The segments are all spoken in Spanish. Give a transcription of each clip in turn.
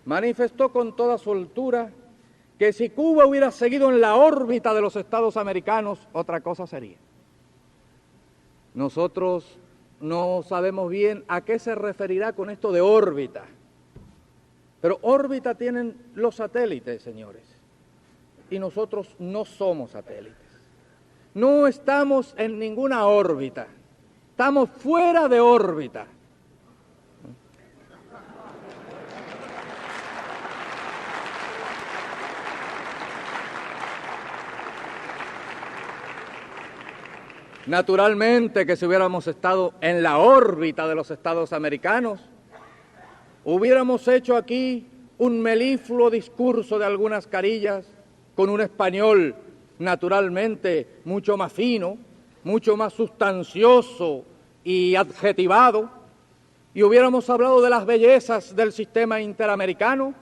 manifestó con toda soltura que si Cuba hubiera seguido en la órbita de los Estados americanos, otra cosa sería. Nosotros no sabemos bien a qué se referirá con esto de órbita, pero órbita tienen los satélites, señores, y nosotros no somos satélites. No estamos en ninguna órbita, estamos fuera de órbita. Naturalmente que si hubiéramos estado en la órbita de los Estados americanos, hubiéramos hecho aquí un melifluo discurso de algunas carillas con un español naturalmente mucho más fino, mucho más sustancioso y adjetivado, y hubiéramos hablado de las bellezas del sistema interamericano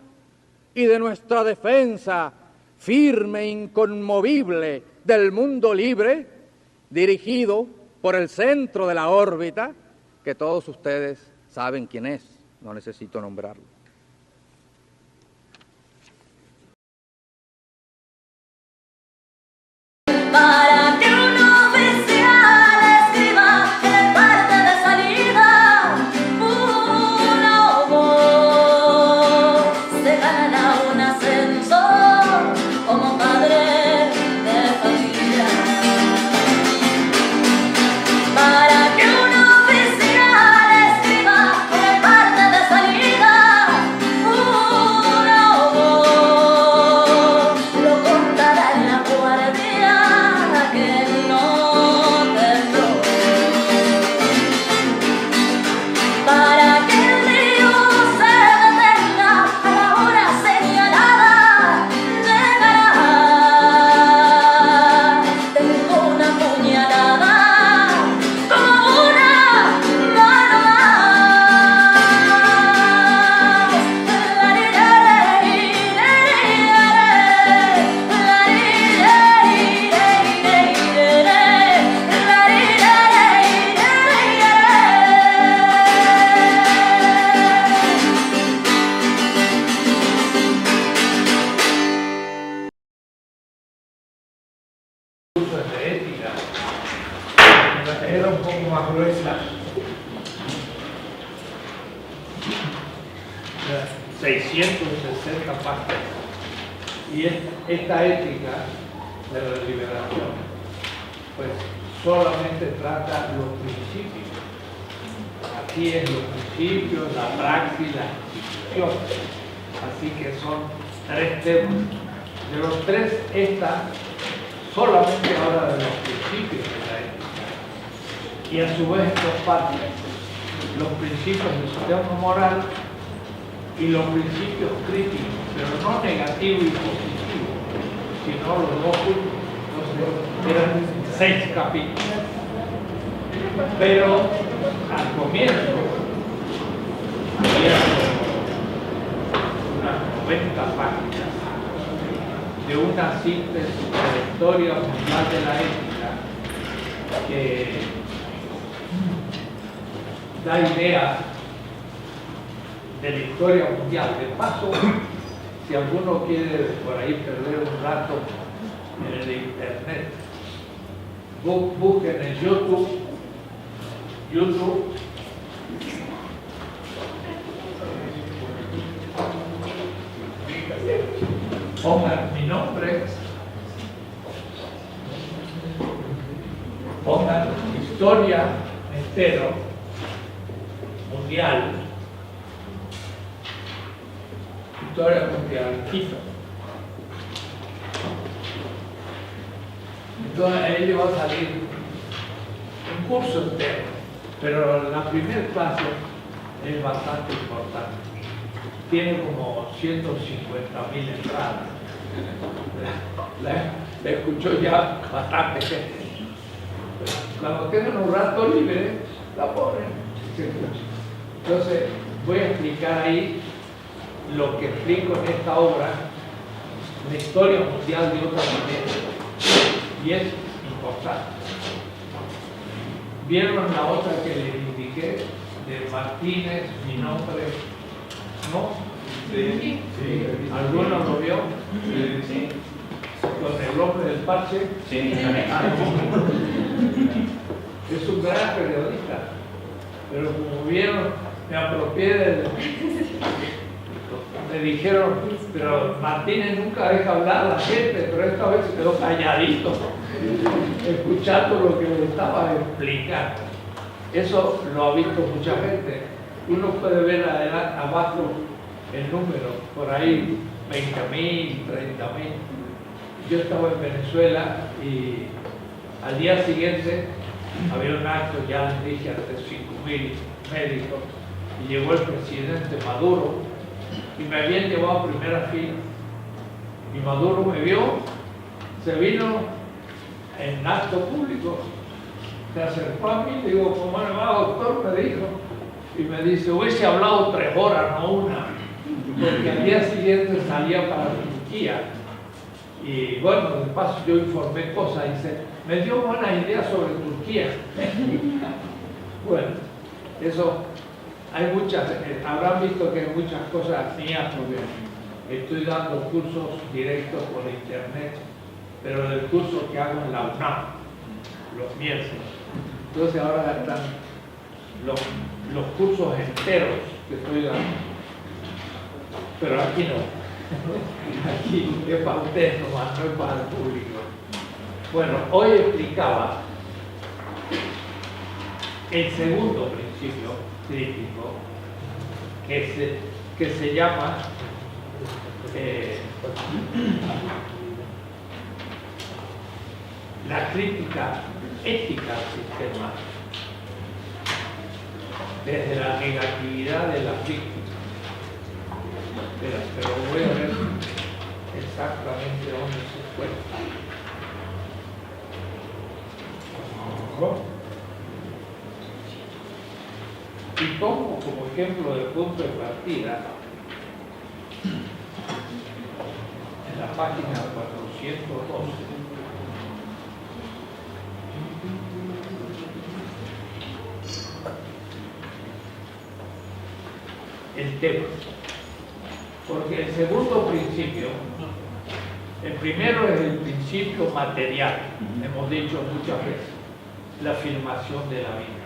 y de nuestra defensa firme e inconmovible del mundo libre, dirigido por el centro de la órbita, que todos ustedes saben quién es, no necesito nombrarlo. Para que un oficial escriba el parte de salida, una voz se gana un ascenso como padre de familia. Para que un oficial escriba el parte de salida, una voz lo contará en la guardia que no tembló. Para que el río se detenga a la hora señalada, llegará. Tengo una puñalada como una mano de ética era un poco más gruesa, 660 páginas, y esta ética de la liberación pues solamente trata los principios. Aquí es los principios, la praxis, las instituciones, así que son 3 temas. De los 3, esta solamente habla de los principios de la ética, y a su vez 2 partes: los principios del sistema moral y los principios críticos, pero no negativo y positivo, sino los 2 últimos. Entonces eran 6 capítulos, pero al comienzo había unas 90 páginas de una síntesis de la historia mundial de la ética que da idea de la historia mundial. De paso, si alguno quiere por ahí perder un rato en el internet, busquen en YouTube, pongan mi nombre, pongan historia entero, mundial, historia mundial, Quito. Entonces ahí le va a salir un curso entero, pero la primera clase es bastante importante. Tiene como 150.000 entradas. La escuchó ya bastante gente. Cuando tengan un rato libre, la ponen. Entonces, voy a explicar ahí lo que explico en esta obra, la historia mundial de otra manera. Y es importante. ¿Vieron la otra que les indiqué de Martínez, mi nombre? ¿No? Sí. ¿Alguno lo vio? Sí. Con el hombre del parche. Sí. Es un gran periodista, pero como vieron, me apropié del... Me dijeron, pero Martínez nunca deja hablar a la gente, pero esta vez se quedó calladito, escuchando lo que le estaba explicando. Eso lo ha visto mucha gente. Uno puede ver abajo el número, por ahí 20.000, 30.000. Yo estaba en Venezuela y al día siguiente había un acto, ya les dije, ante 5.000 médicos, y llegó el presidente Maduro y me habían llevado a primera fila. Y Maduro me vio, se vino en acto público, se acercó a mí, le digo, ¿cómo le va, doctor? Me dijo, y me dice, hubiese hablado 3 horas, no una, porque al día siguiente salía para Turquía. Y bueno, de paso yo informé cosas, dice, me dio buena idea sobre Turquía. Bueno, eso, hay muchas, habrán visto que hay muchas cosas mías, porque estoy dando cursos directos por internet, pero del curso que hago en la UNAM, los miércoles. Entonces ahora están los cursos enteros que estoy dando, pero aquí no. Aquí es para ustedes nomás, no es para el público. Bueno, hoy explicaba el segundo principio crítico que se llama la crítica ética al sistema desde la negatividad de las víctimas. Pero voy a ver exactamente dónde se fue. Y tomo como ejemplo de punto de partida en la página 412 el tema. Porque el segundo principio, el primero es el principio material, hemos dicho muchas veces, la afirmación de la vida.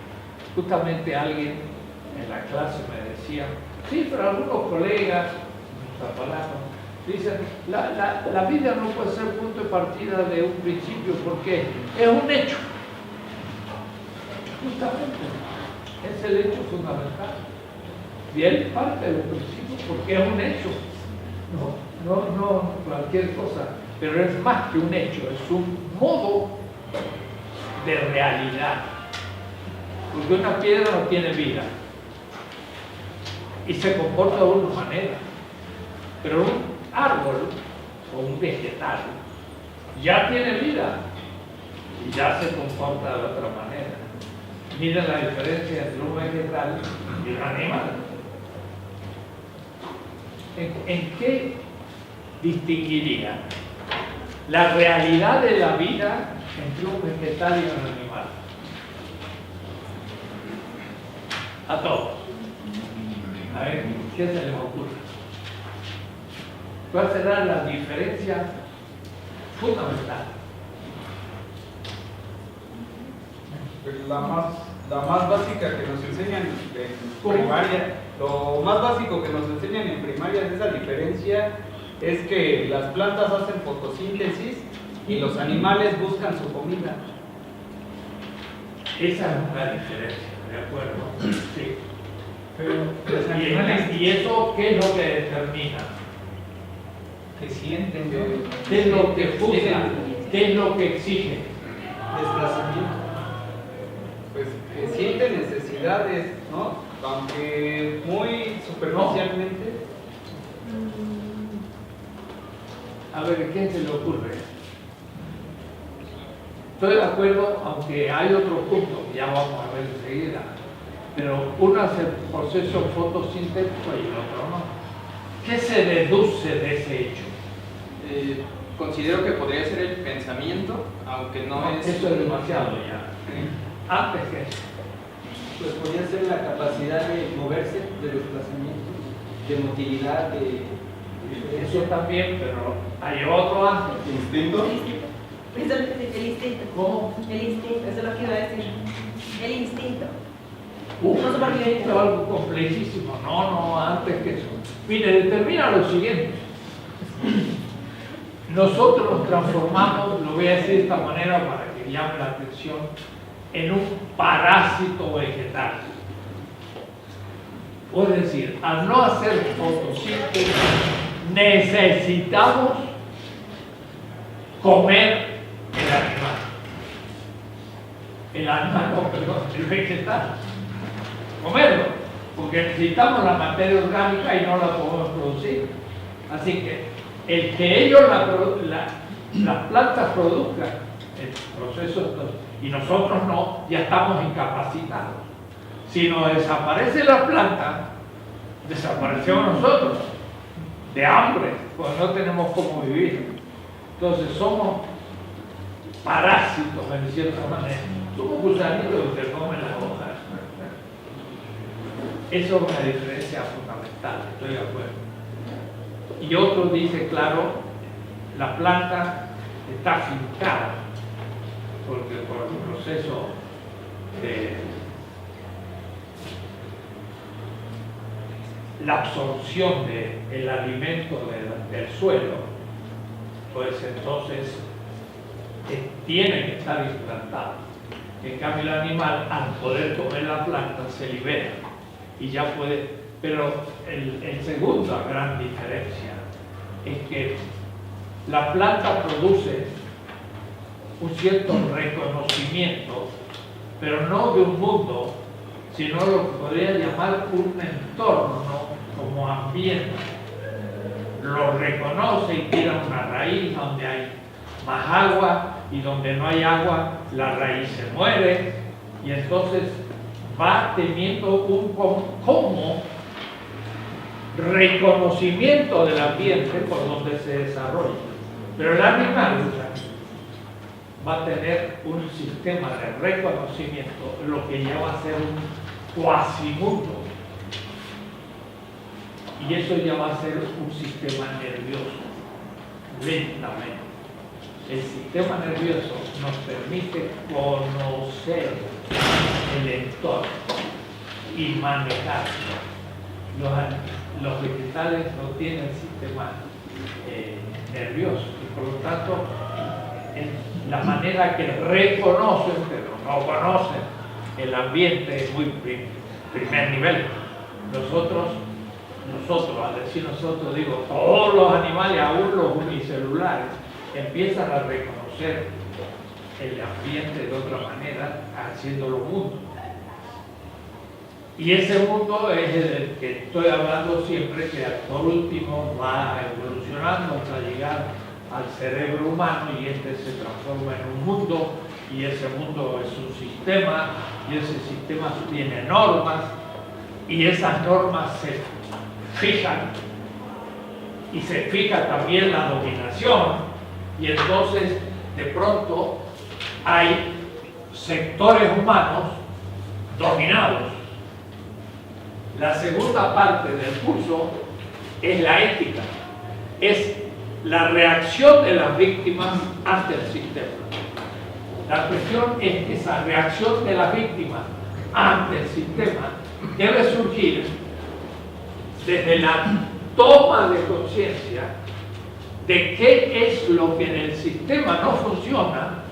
Justamente alguien en la clase me decía, sí, pero algunos colegas, dicen, la vida no puede ser punto de partida de un principio porque es un hecho. Justamente, es el hecho fundamental. Y él parte de los principios porque es un hecho, no cualquier cosa, pero es más que un hecho, es un modo de realidad. Porque una piedra no tiene vida y se comporta de una manera, pero un árbol o un vegetal ya tiene vida y ya se comporta de otra manera. Mira la diferencia entre un vegetal y un animal. ¿En qué distinguiría la realidad de la vida entre un vegetal y un animal? A todos. A ver, ¿qué se les ocurre? ¿Cuál será la diferencia fundamental? La más básica que nos enseñan en primaria, lo más básico que nos enseñan en primaria de esa diferencia es que las plantas hacen fotosíntesis y los animales buscan su comida. Esa es una diferencia, ¿de acuerdo? Sí. Pero los animales ¿Y eso qué es lo que determina? que sienten ¿Qué es lo que juzga? ¿Qué es lo que exige? desplazamiento. Pues que sienten necesidades, ¿no? Aunque muy superficialmente. A ver, ¿qué se le ocurre? Estoy de acuerdo, aunque hay otro punto que ya vamos a ver enseguida, pero uno hace el proceso fotosintético y el otro no. ¿Qué se deduce de ese hecho? Considero que podría ser el pensamiento, aunque no es... Eso es demasiado ya. Antes que eso. Pues podría ser la capacidad de moverse, de desplazamiento. de motilidad, Eso también, pero hay otro antes. ¿Instinto? Eso es lo que dice, el instinto. ¿Cómo? El instinto, eso es lo que iba a decir. El instinto. Esto es algo complejísimo. No, antes que eso. Mire, determina lo siguiente. Nosotros nos transformamos, lo voy a decir de esta manera para que llame la atención, en un parásito vegetal. Es decir, al no hacer fotosíntesis, necesitamos comer el vegetal, comerlo, porque necesitamos la materia orgánica y no la podemos producir. Así que el que ellos, las plantas produzcan el proceso, y nosotros no, ya estamos incapacitados. Si nos desaparece la planta, desaparecemos nosotros, de hambre, pues no tenemos cómo vivir. Entonces somos parásitos en cierta manera, somos gusanitos que comen las hojas. Eso es una diferencia fundamental, estoy de acuerdo. Y otro dice, claro, la planta está fincada, porque por el proceso de la absorción del alimento del suelo, pues entonces tiene que estar implantado. En cambio el animal, al poder comer la planta, se libera y ya puede. Pero el segunda gran diferencia es que la planta produce un cierto reconocimiento, pero no de un mundo, sino lo que podría llamar un entorno como ambiente. Lo reconoce y tira una raíz donde hay más agua, y donde no hay agua la raíz se muere, y entonces va teniendo un como reconocimiento del ambiente por donde se desarrolla. Pero el animal va a tener un sistema de reconocimiento, lo que ya va a ser un cuasimundo, y eso ya va a ser un sistema nervioso, lentamente. El sistema nervioso nos permite conocer el entorno y manejarlo. Los vegetales no tienen sistema nervioso, y por lo tanto la manera que reconocen, pero no conocen el ambiente, es muy primer nivel. Nosotros, al decir nosotros, digo, todos los animales, aún los unicelulares, empiezan a reconocer el ambiente de otra manera, haciéndolo mundo. Y ese mundo es el que estoy hablando siempre, que por último va evolucionando hasta llegar al cerebro humano, y este se transforma en un mundo, y ese mundo es un sistema, y ese sistema tiene normas, y esas normas se fijan, y se fija también la dominación, y entonces de pronto hay sectores humanos dominados. La segunda parte del curso es la ética, es la reacción de las víctimas ante el sistema. La cuestión es que esa reacción de las víctimas ante el sistema debe surgir desde la toma de conciencia de qué es lo que en el sistema no funciona.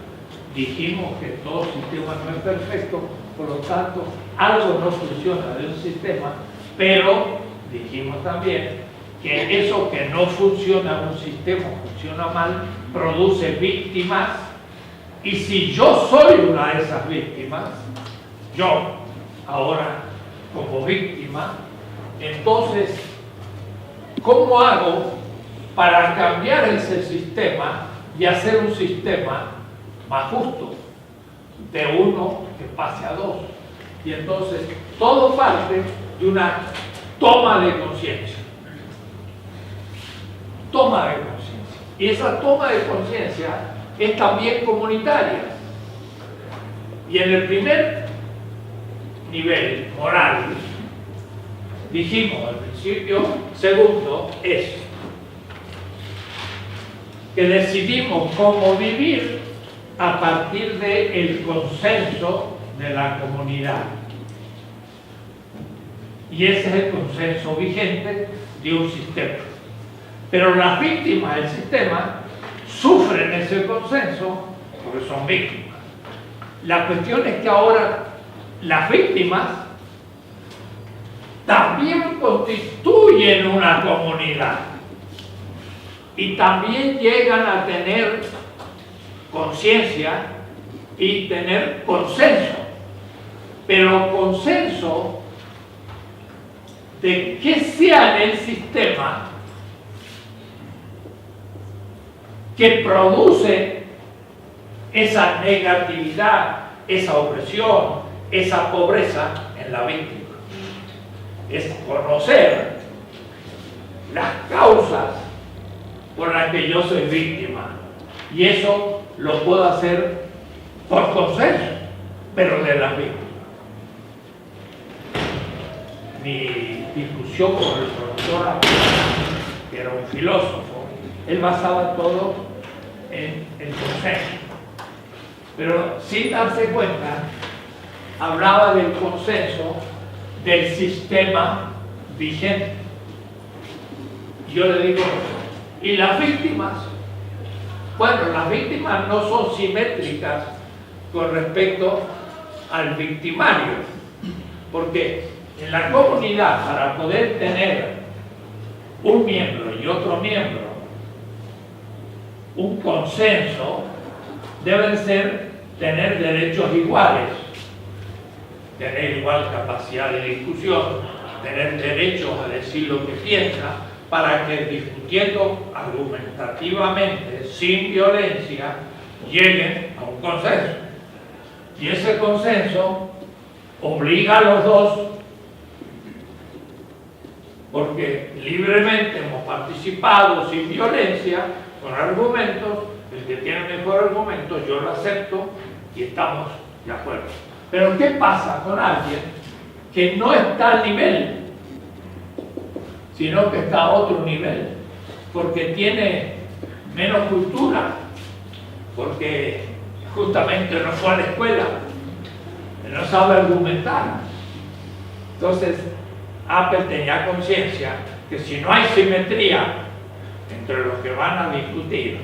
Dijimos que todo sistema no es perfecto, por lo tanto algo no funciona de un sistema, pero dijimos también que eso que no funciona en un sistema, funciona mal, produce víctimas, y si yo soy una de esas víctimas, yo ahora como víctima, entonces ¿cómo hago para cambiar ese sistema y hacer un sistema más justo, de 1 que pase a 2? Y entonces todo parte de una toma de conciencia. Toma de conciencia. Y esa toma de conciencia es también comunitaria. Y en el primer nivel moral, dijimos al principio, principio segundo es que decidimos cómo vivir a partir del consenso de la comunidad. Y ese es el consenso vigente de un sistema. Pero las víctimas del sistema sufren ese consenso porque son víctimas. La cuestión es que ahora las víctimas también constituyen una comunidad y también llegan a tener conciencia y tener consenso, pero consenso de que sea en el sistema que produce esa negatividad, esa opresión, esa pobreza en la víctima. Es conocer las causas por las que yo soy víctima. Y eso lo puedo hacer por consenso, pero de las víctimas. Mi discusión con el profesor, que era un filósofo, él basaba todo en el consenso. Pero sin darse cuenta, hablaba del consenso del sistema vigente. Yo le digo, ¿y las víctimas? Bueno, las víctimas no son simétricas con respecto al victimario, porque en la comunidad, para poder tener un miembro y otro miembro, un consenso, deben tener derechos iguales, tener igual capacidad de discusión, tener derechos a decir lo que piensa, para que discutiendo argumentativamente, sin violencia, lleguen a un consenso. Y ese consenso obliga a los dos, porque libremente hemos participado sin violencia, con argumentos, el que tiene mejor argumento, yo lo acepto y estamos de acuerdo. Pero ¿qué pasa con alguien que no está al nivel, sino que está a otro nivel? Porque tiene menos cultura, porque justamente no fue a la escuela, no sabe argumentar. Entonces, Apple tenía conciencia que si no hay simetría entre los que van a discutir,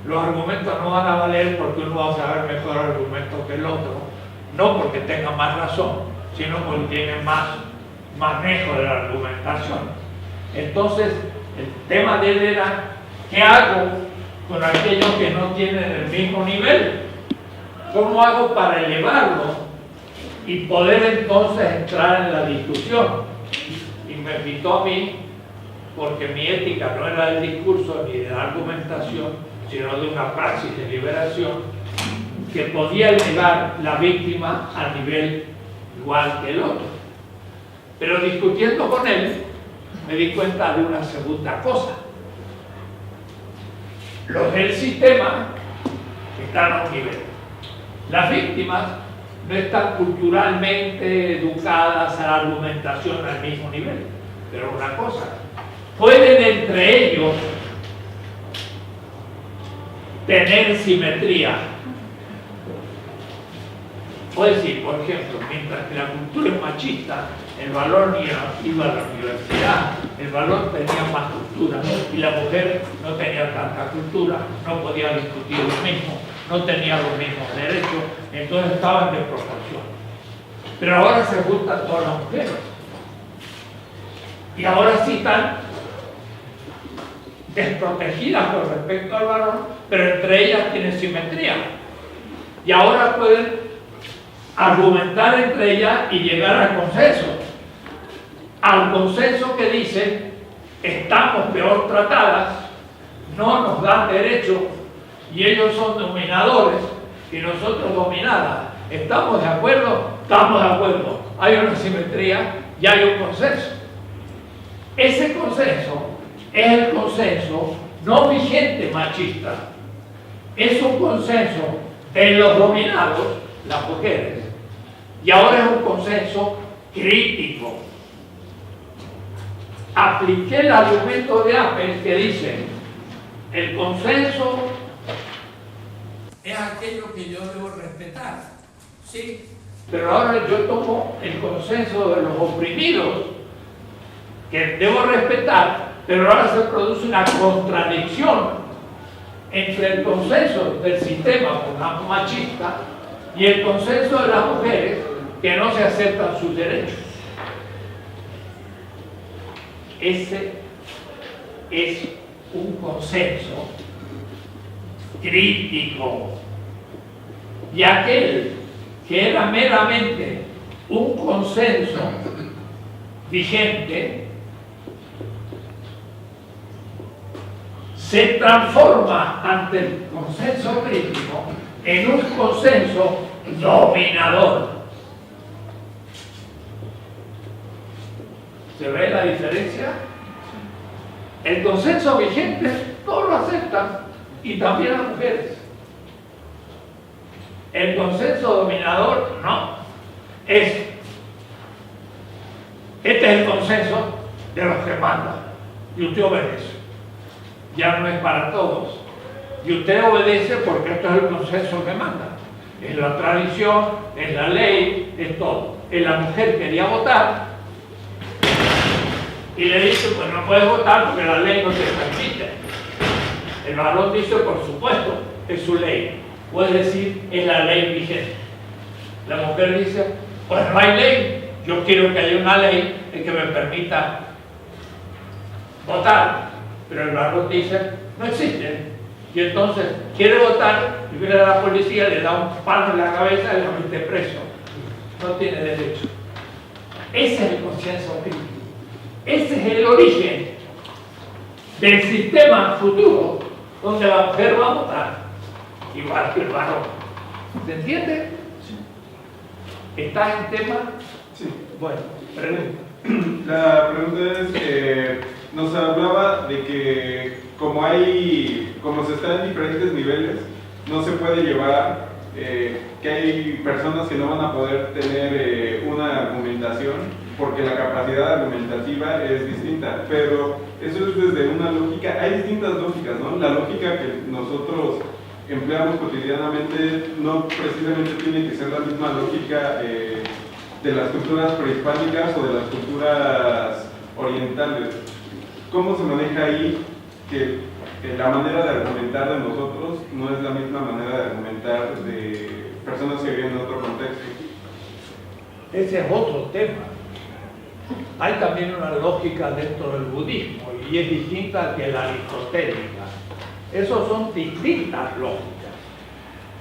los argumentos no van a valer porque uno va a saber mejor argumento que el otro, no porque tenga más razón, sino porque tiene más manejo de la argumentación. Entonces, el tema de él era, ¿qué hago con aquellos que no tienen el mismo nivel? ¿Cómo hago para elevarlo y poder entonces entrar en la discusión? Y me invitó a mí, porque mi ética no era del discurso ni de la argumentación, sino de una praxis de liberación, que podía elevar la víctima al nivel igual que el otro. Pero discutiendo con él, me di cuenta de una segunda cosa. Los del sistema están a un nivel. Las víctimas no están culturalmente educadas a la argumentación al mismo nivel. Pero una cosa, pueden entre ellos tener simetría. Puede decir, por ejemplo, mientras que la cultura es machista, el varón iba a la universidad, el varón tenía más cultura y la mujer no tenía tanta cultura, no podía discutir lo mismo, no tenía los mismos derechos, entonces estaban de proporción. Pero ahora se juntan todas las mujeres y ahora sí están desprotegidas con respecto al varón, pero entre ellas tienen simetría y ahora pueden argumentar entre ellas y llegar al consenso que dice: estamos peor tratadas, no nos dan derecho y ellos son dominadores y nosotros dominadas. ¿Estamos de acuerdo? Estamos de acuerdo. Hay una simetría y hay un consenso. Ese consenso es el consenso no vigente machista, es un consenso de los dominados, las mujeres, y ahora es un consenso crítico. apliqué el argumento de Apple que dice, el consenso es aquello que yo debo respetar, ¿sí? Pero ahora yo tomo el consenso de los oprimidos, que debo respetar, pero ahora se produce una contradicción entre el consenso del sistema, pongamos machista, y el consenso de las mujeres que no se aceptan sus derechos. Ese es un consenso crítico. Y aquel que era meramente un consenso vigente se transforma ante el consenso crítico en un consenso dominador. ¿Se ve la diferencia? El consenso vigente todos lo aceptan, y también las mujeres. El consenso dominador no. Este es el consenso de los que mandan, y usted obedece. Ya no es para todos. Y usted obedece porque esto es el consenso que manda. Es la tradición, es la ley, es todo. La mujer quería votar y le dice, pues no puedes votar porque la ley no te permite. El varón dice, por supuesto, es su ley. Puede decir, es la ley vigente. La mujer dice, pues no hay ley. Yo quiero que haya una ley que me permita votar. Pero el varón dice, no existe. Y entonces quiere votar y viene la policía, le da un palo en la cabeza y lo mete preso. No tiene derecho. Ese es el consenso crítico. Ese es el origen del sistema futuro donde la mujer va a votar igual que el varón. ¿Se entiende? Sí. ¿Estás en tema? Sí. Bueno, pregunta. La pregunta es que nos hablaba de que como se está en diferentes niveles, no se puede llevar, que hay personas que no van a poder tener una argumentación porque la capacidad argumentativa es distinta, pero eso es desde una lógica. Hay distintas lógicas, ¿no? La lógica que nosotros empleamos cotidianamente no precisamente tiene que ser la misma lógica de las culturas prehispánicas o de las culturas orientales. ¿Cómo se maneja ahí que la manera de argumentar de nosotros no es la misma manera de argumentar de personas que viven en otro contexto? Ese es otro tema. Hay también una lógica dentro del budismo y es distinta que la aristotélica. Esas son distintas lógicas.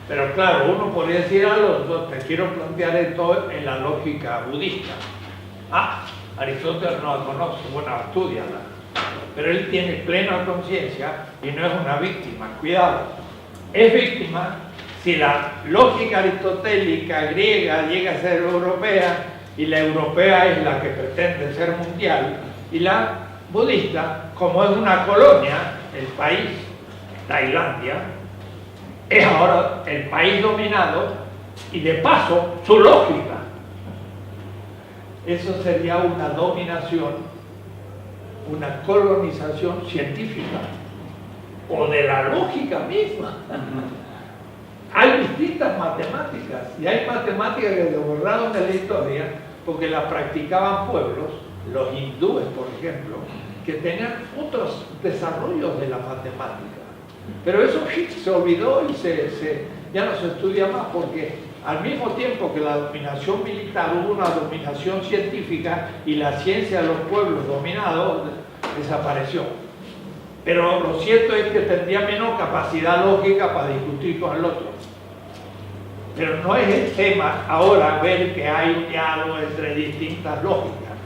Pero claro, uno podría decir algo, te quiero plantear esto en la lógica budista. Aristóteles no la conoce, bueno, estúdiala. Pero él tiene plena conciencia y no es una víctima, cuidado. Es víctima si la lógica aristotélica griega llega a ser europea y la europea es la que pretende ser mundial, y la budista, como es una colonia, el país, Tailandia, es ahora el país dominado y de paso su lógica. Eso sería una dominación, una colonización científica o de la lógica misma. Hay distintas matemáticas y hay matemáticas que se borraron de la historia porque las practicaban pueblos, los hindúes por ejemplo, que tenían otros desarrollos de la matemática. Pero eso se olvidó y ya no se estudia más porque al mismo tiempo que la dominación militar hubo una dominación científica y la ciencia de los pueblos dominados desapareció. Pero lo cierto es que tendría menos capacidad lógica para discutir con el otro. Pero no es el tema ahora ver que hay un diálogo entre distintas lógicas.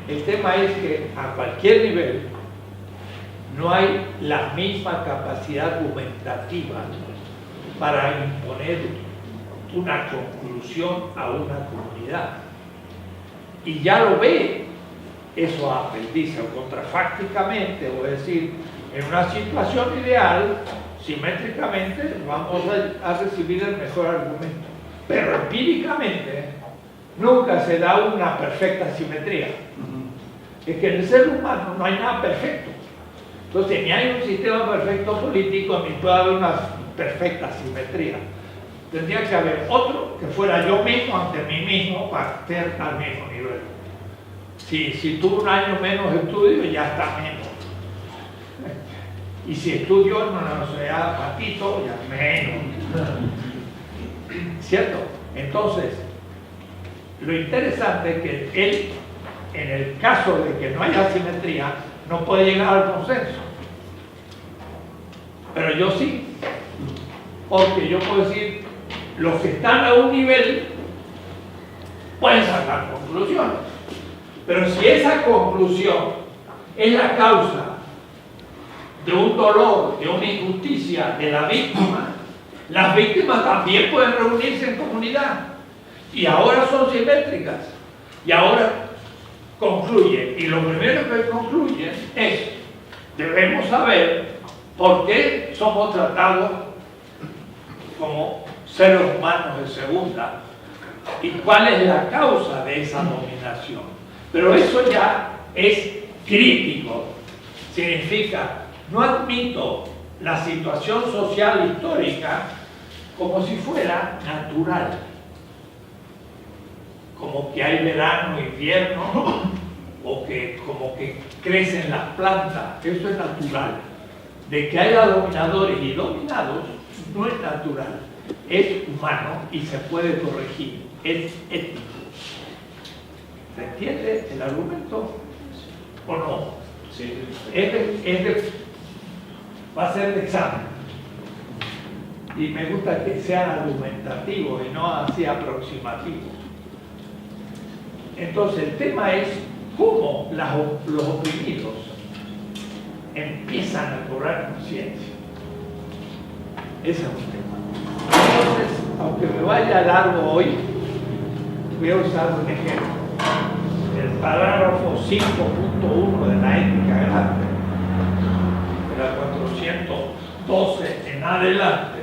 El tema es que a cualquier nivel no hay la misma capacidad argumentativa para imponer una conclusión a una comunidad. Y ya lo ve eso Apple, dice, contrafácticamente, o decir, en una situación ideal, simétricamente, vamos a recibir el mejor argumento. Pero empíricamente, nunca se da una perfecta simetría. es que en el ser humano no hay nada perfecto. Entonces, ni hay un sistema perfecto político, ni puede haber una perfecta simetría. Tendría que haber otro que fuera yo mismo ante mí mismo para estar al mismo nivel. Si tuvo un año menos de estudio, ya está menos. Y si estudió en una universidad patito, ya menos. ¿Cierto? Entonces, lo interesante es que él, en el caso de que no haya simetría, no puede llegar al consenso. Pero yo sí. Porque yo puedo decir, los que están a un nivel pueden sacar conclusiones. Pero si esa conclusión es la causa de un dolor, de una injusticia de la víctima, las víctimas también pueden reunirse en comunidad. Y ahora son simétricas. Y ahora concluyen. Y lo primero que concluyen es, debemos saber por qué somos tratados como seres humanos de segunda y cuál es la causa de esa dominación. Pero eso ya es crítico. Significa, no admito la situación social histórica como si fuera natural. Como que hay verano, invierno, o que como que crecen las plantas. Eso es natural. De que haya dominadores y dominados no es natural. Es humano y se puede corregir. Es ético. ¿Se entiende el argumento o no? Sí. Va a ser de examen. Y me gusta que sean argumentativos y no así aproximativos. Entonces el tema es cómo los oprimidos empiezan a cobrar conciencia. Ese es un tema. Entonces, aunque me vaya largo hoy, voy a usar un ejemplo. El parágrafo 5.1 de la ética del arte, de la 412 en adelante,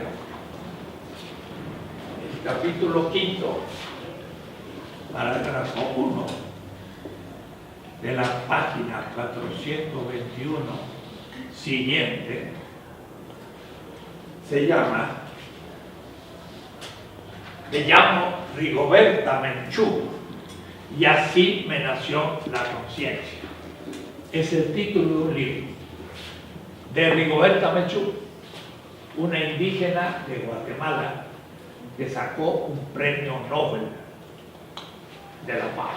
el capítulo 5, parágrafo 1 de la página 421 siguiente, se llama, me llamo Rigoberta Menchú y así me nació la conciencia. Es el título de un libro de Rigoberta Menchú, una indígena de Guatemala que sacó un premio Nobel de la paz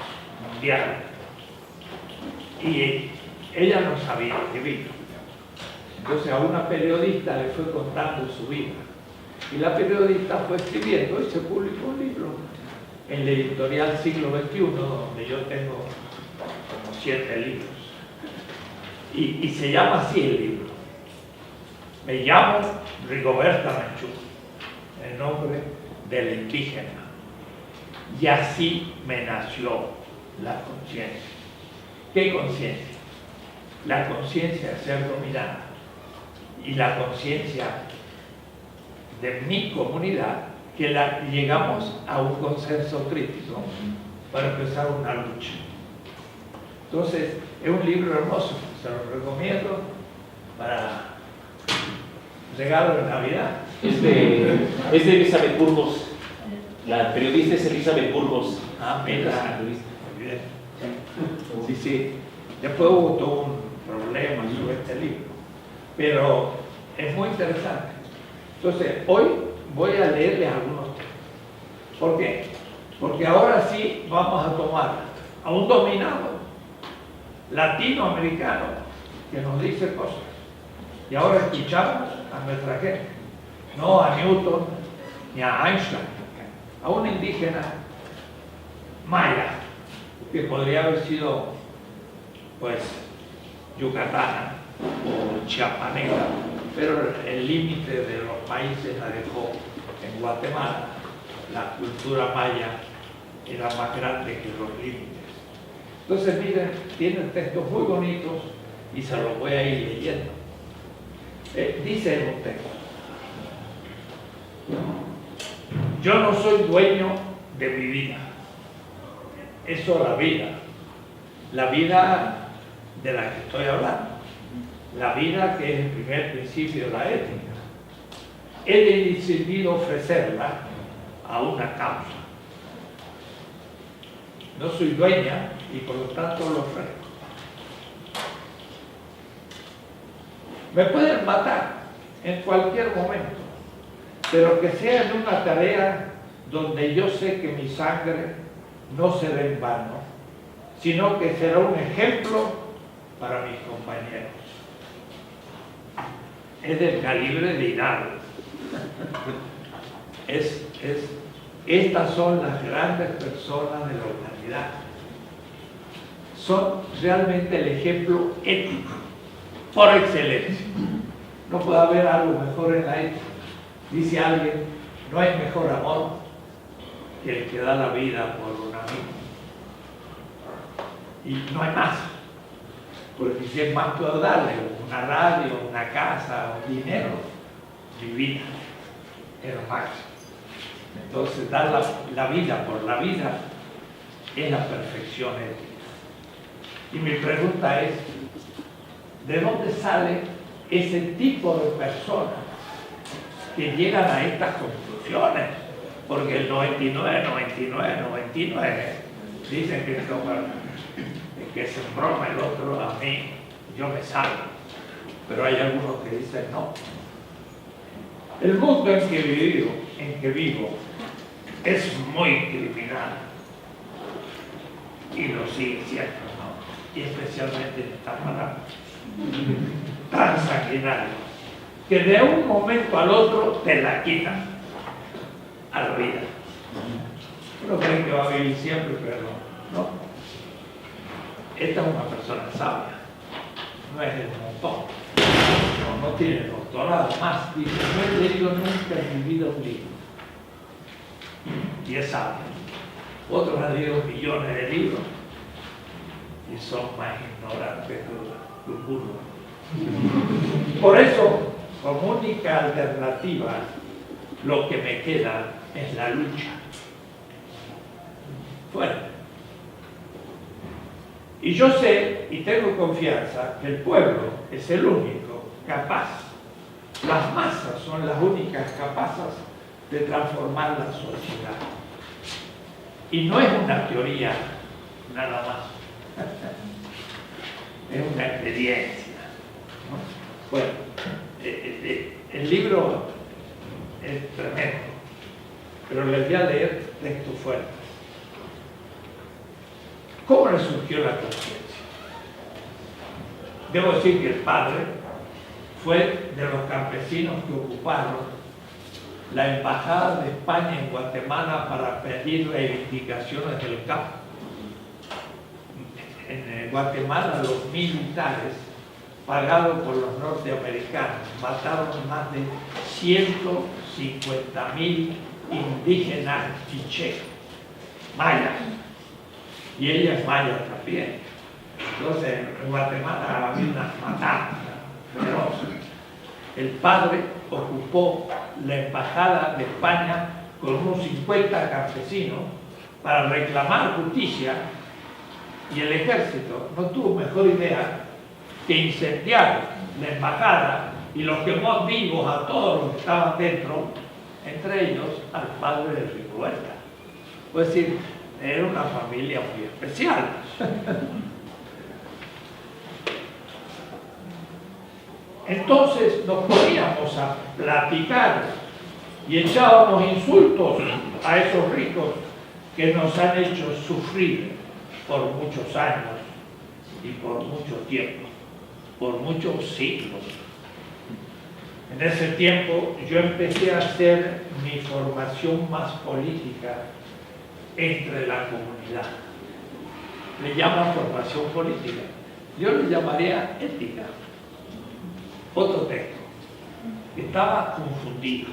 mundial. Y ella no sabía escribir. Entonces a una periodista le fue contando su vida. Y la periodista fue escribiendo y se publicó un libro en la editorial Siglo XXI, donde yo tengo como 7 libros. Y se llama así el libro. Me llamo Rigoberta Menchú, el nombre del indígena. Y así me nació la conciencia. ¿Qué conciencia? La conciencia de ser dominada y la conciencia de mi comunidad, que llegamos a un consenso crítico para empezar una lucha. Entonces, es un libro hermoso, se lo recomiendo para regalo de Navidad. Es de Elizabeth Burgos. La periodista es Elizabeth Burgos. Mira, muy bien. Sí, sí. Después hubo todo un problema sobre este libro, pero es muy interesante. Entonces, hoy voy a leerles algunos temas. ¿Por qué? Porque ahora sí vamos a tomar a un dominado latinoamericano que nos dice cosas. Y ahora escuchamos a nuestra gente, no a Newton ni a Einstein, a una indígena maya, que podría haber sido, pues, yucatana o chiapaneca, pero el límite de los países la dejó en Guatemala. La cultura maya era más grande que los límites. Entonces, miren, tienen textos muy bonitos y se los voy a ir leyendo. Dice en un texto: yo no soy dueño de mi vida. Eso la vida. La vida de la que estoy hablando. La vida, que es el primer principio de la ética. He decidido ofrecerla a una causa. No soy dueña y por lo tanto lo ofrezco. Me pueden matar en cualquier momento, pero que sea en una tarea donde yo sé que mi sangre no será en vano, sino que será un ejemplo para mis compañeros. Es del calibre de Hidalgo. Estas son las grandes personas de la humanidad. Son realmente el ejemplo ético por excelencia. No puede haber algo mejor en la ética. Dice alguien, no hay mejor amor que el que da la vida por un amigo. Y no hay más. Porque si es más puedo darle una radio, una casa, un dinero, mi vida es lo máximo. Entonces dar la vida por la vida es la perfección ética. Y mi pregunta es, ¿de dónde sale ese tipo de personas que llegan a estas conclusiones? Porque el 99 dicen que que se embroma el otro, a mí, yo me salgo. Pero hay algunos que dicen no. El mundo en que vivo es muy criminal. Y lo sigue siendo, ¿no? Y especialmente en esta palabra. Tan sanguinario, que de un momento al otro te la quitan a la vida. Uno cree que va a vivir siempre, pero no. Esta es una persona sabia, no es el montón, no tiene doctorado, más, dice, no he leído nunca en mi vida un libro, y es sabio. Otros han leído millones de libros y son más ignorantes que un burro. Por eso, como única alternativa, lo que me queda es la lucha. Fuerte. Y yo sé y tengo confianza que el pueblo es el único capaz. Las masas son las únicas capaces de transformar la sociedad. Y no es una teoría nada más. Es una experiencia, ¿no? Bueno, el libro es tremendo, pero les voy a leer textos fuertes. ¿Cómo le surgió la conciencia? Debo decir que el padre fue de los campesinos que ocuparon la embajada de España en Guatemala para pedir reivindicaciones del campo. En Guatemala los militares, pagados por los norteamericanos, mataron más de 150.000 indígenas quiché, mayas. Y ella es maya también. Entonces, en Guatemala había unas matanzas ferozes. El padre ocupó la embajada de España con unos 50 campesinos para reclamar justicia, y el ejército no tuvo mejor idea que incendiar la embajada y los quemó vivos a todos los que estaban dentro, entre ellos al padre de Rigoberta. Es decir, era una familia muy especial. Entonces nos poníamos a platicar y echábamos insultos a esos ricos que nos han hecho sufrir por muchos años y por mucho tiempo, por muchos siglos. En ese tiempo yo empecé a hacer mi formación más política entre la comunidad. Le llaman formación política. Yo le llamaría ética. Otro texto. Estaba confundido.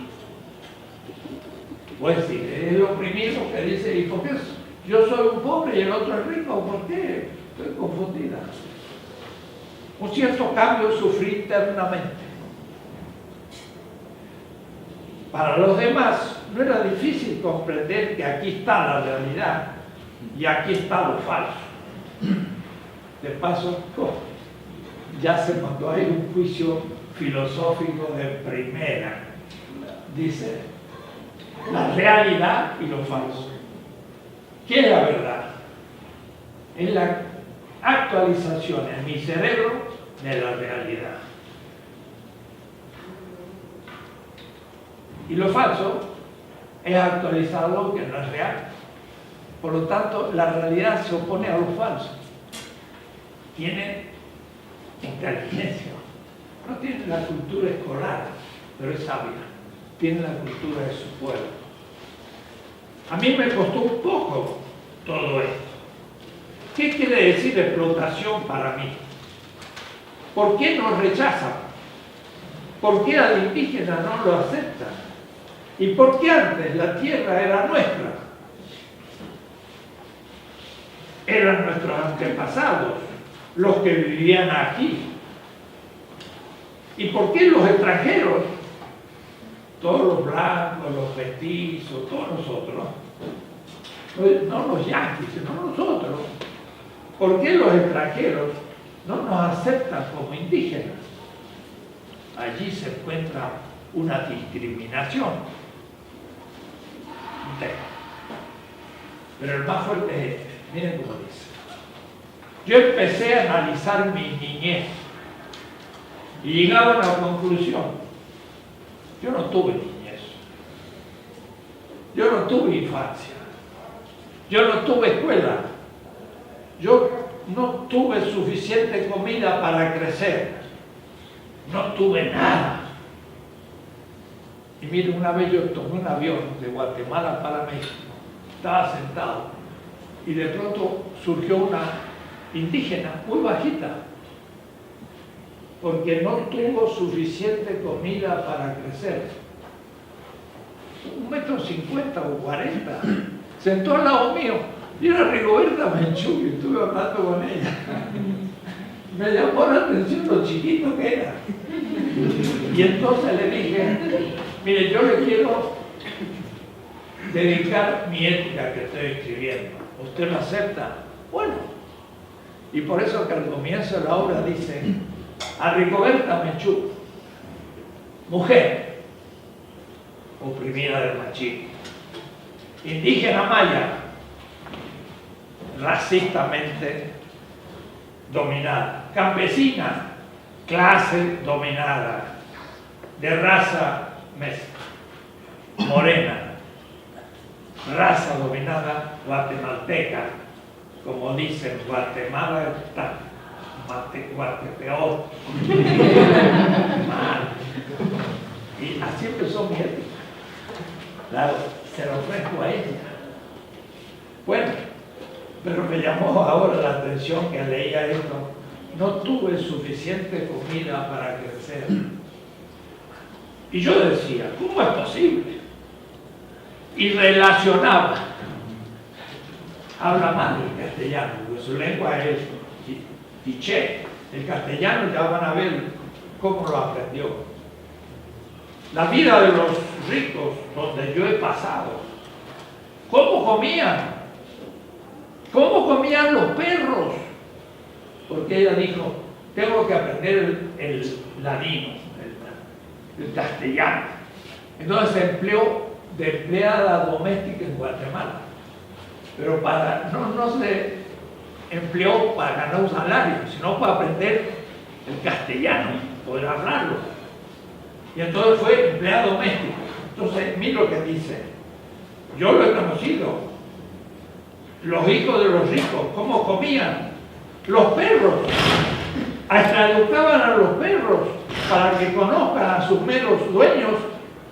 Pues decir, es lo primero que dice, ¿y por qué yo soy un pobre y el otro es rico? ¿Por qué? Estoy confundida. Un cierto cambio sufrí internamente. Para los demás no era difícil comprender que aquí está la realidad y aquí está lo falso. De paso, ya se mandó ahí un juicio filosófico de primera. Dice, la realidad y lo falso. ¿Qué es la verdad? Es la actualización en mi cerebro de la realidad. Y lo falso es actualizar algo que no es real. Por lo tanto, la realidad se opone a lo falso. Tiene inteligencia. No tiene la cultura escolar, pero es sabia. Tiene la cultura de su pueblo. A mí me costó un poco todo esto. ¿Qué quiere decir explotación para mí? ¿Por qué nos rechazan? ¿Por qué al indígena no lo aceptan? ¿Y por qué antes la tierra era nuestra? Eran nuestros antepasados los que vivían aquí. ¿Y por qué los extranjeros, todos los blancos, los mestizos, todos nosotros, no los yanquis, sino nosotros, por qué los extranjeros no nos aceptan como indígenas? Allí se encuentra una discriminación. Pero el más fuerte es este. Miren cómo dice. Yo empecé a analizar mi niñez y llegaba a una conclusión. Yo no tuve niñez. Yo no tuve infancia. Yo no tuve escuela. Yo no tuve suficiente comida para crecer. No tuve nada. Y miren, una vez yo tomé un avión de Guatemala para México. Estaba sentado y de pronto surgió una indígena muy bajita porque no tuvo suficiente comida para crecer. 1,50 m o 40 m. Sentó al lado mío y era Rigoberta Menchú y estuve hablando con ella. Me llamó la atención lo chiquito que era. Y entonces le dije, mire, yo le quiero dedicar mi ética que estoy escribiendo. ¿Usted lo acepta? Bueno. Y por eso que al comienzo de la obra dice, a Rigoberta Menchú, mujer, oprimida del machismo, indígena maya, racistamente dominada, campesina, clase dominada, de raza morena, raza dominada guatemalteca, como dicen, Guatemala está guatepeor. Mal. Y así empezó mi ética. Claro, se lo ofrezco a ella. Bueno, pero me llamó ahora la atención que leía esto. No tuve suficiente comida para crecer. Y yo decía, ¿cómo es posible? Y relacionaba. Habla mal el castellano, porque su lengua es quiché. El castellano ya van a ver cómo lo aprendió. La vida de los ricos, donde yo he pasado, ¿cómo comían? ¿Cómo comían los perros? Porque ella dijo, tengo que aprender el ladino, el castellano. Entonces se empleó de empleada doméstica en Guatemala. Pero no se empleó para ganar un salario, sino para aprender el castellano, poder hablarlo. Y entonces fue empleada doméstica. Entonces, mira lo que dice. Yo lo he conocido. Los hijos de los ricos, ¿cómo comían? Los perros. Hasta educaban a los perros para que conozcan a sus meros dueños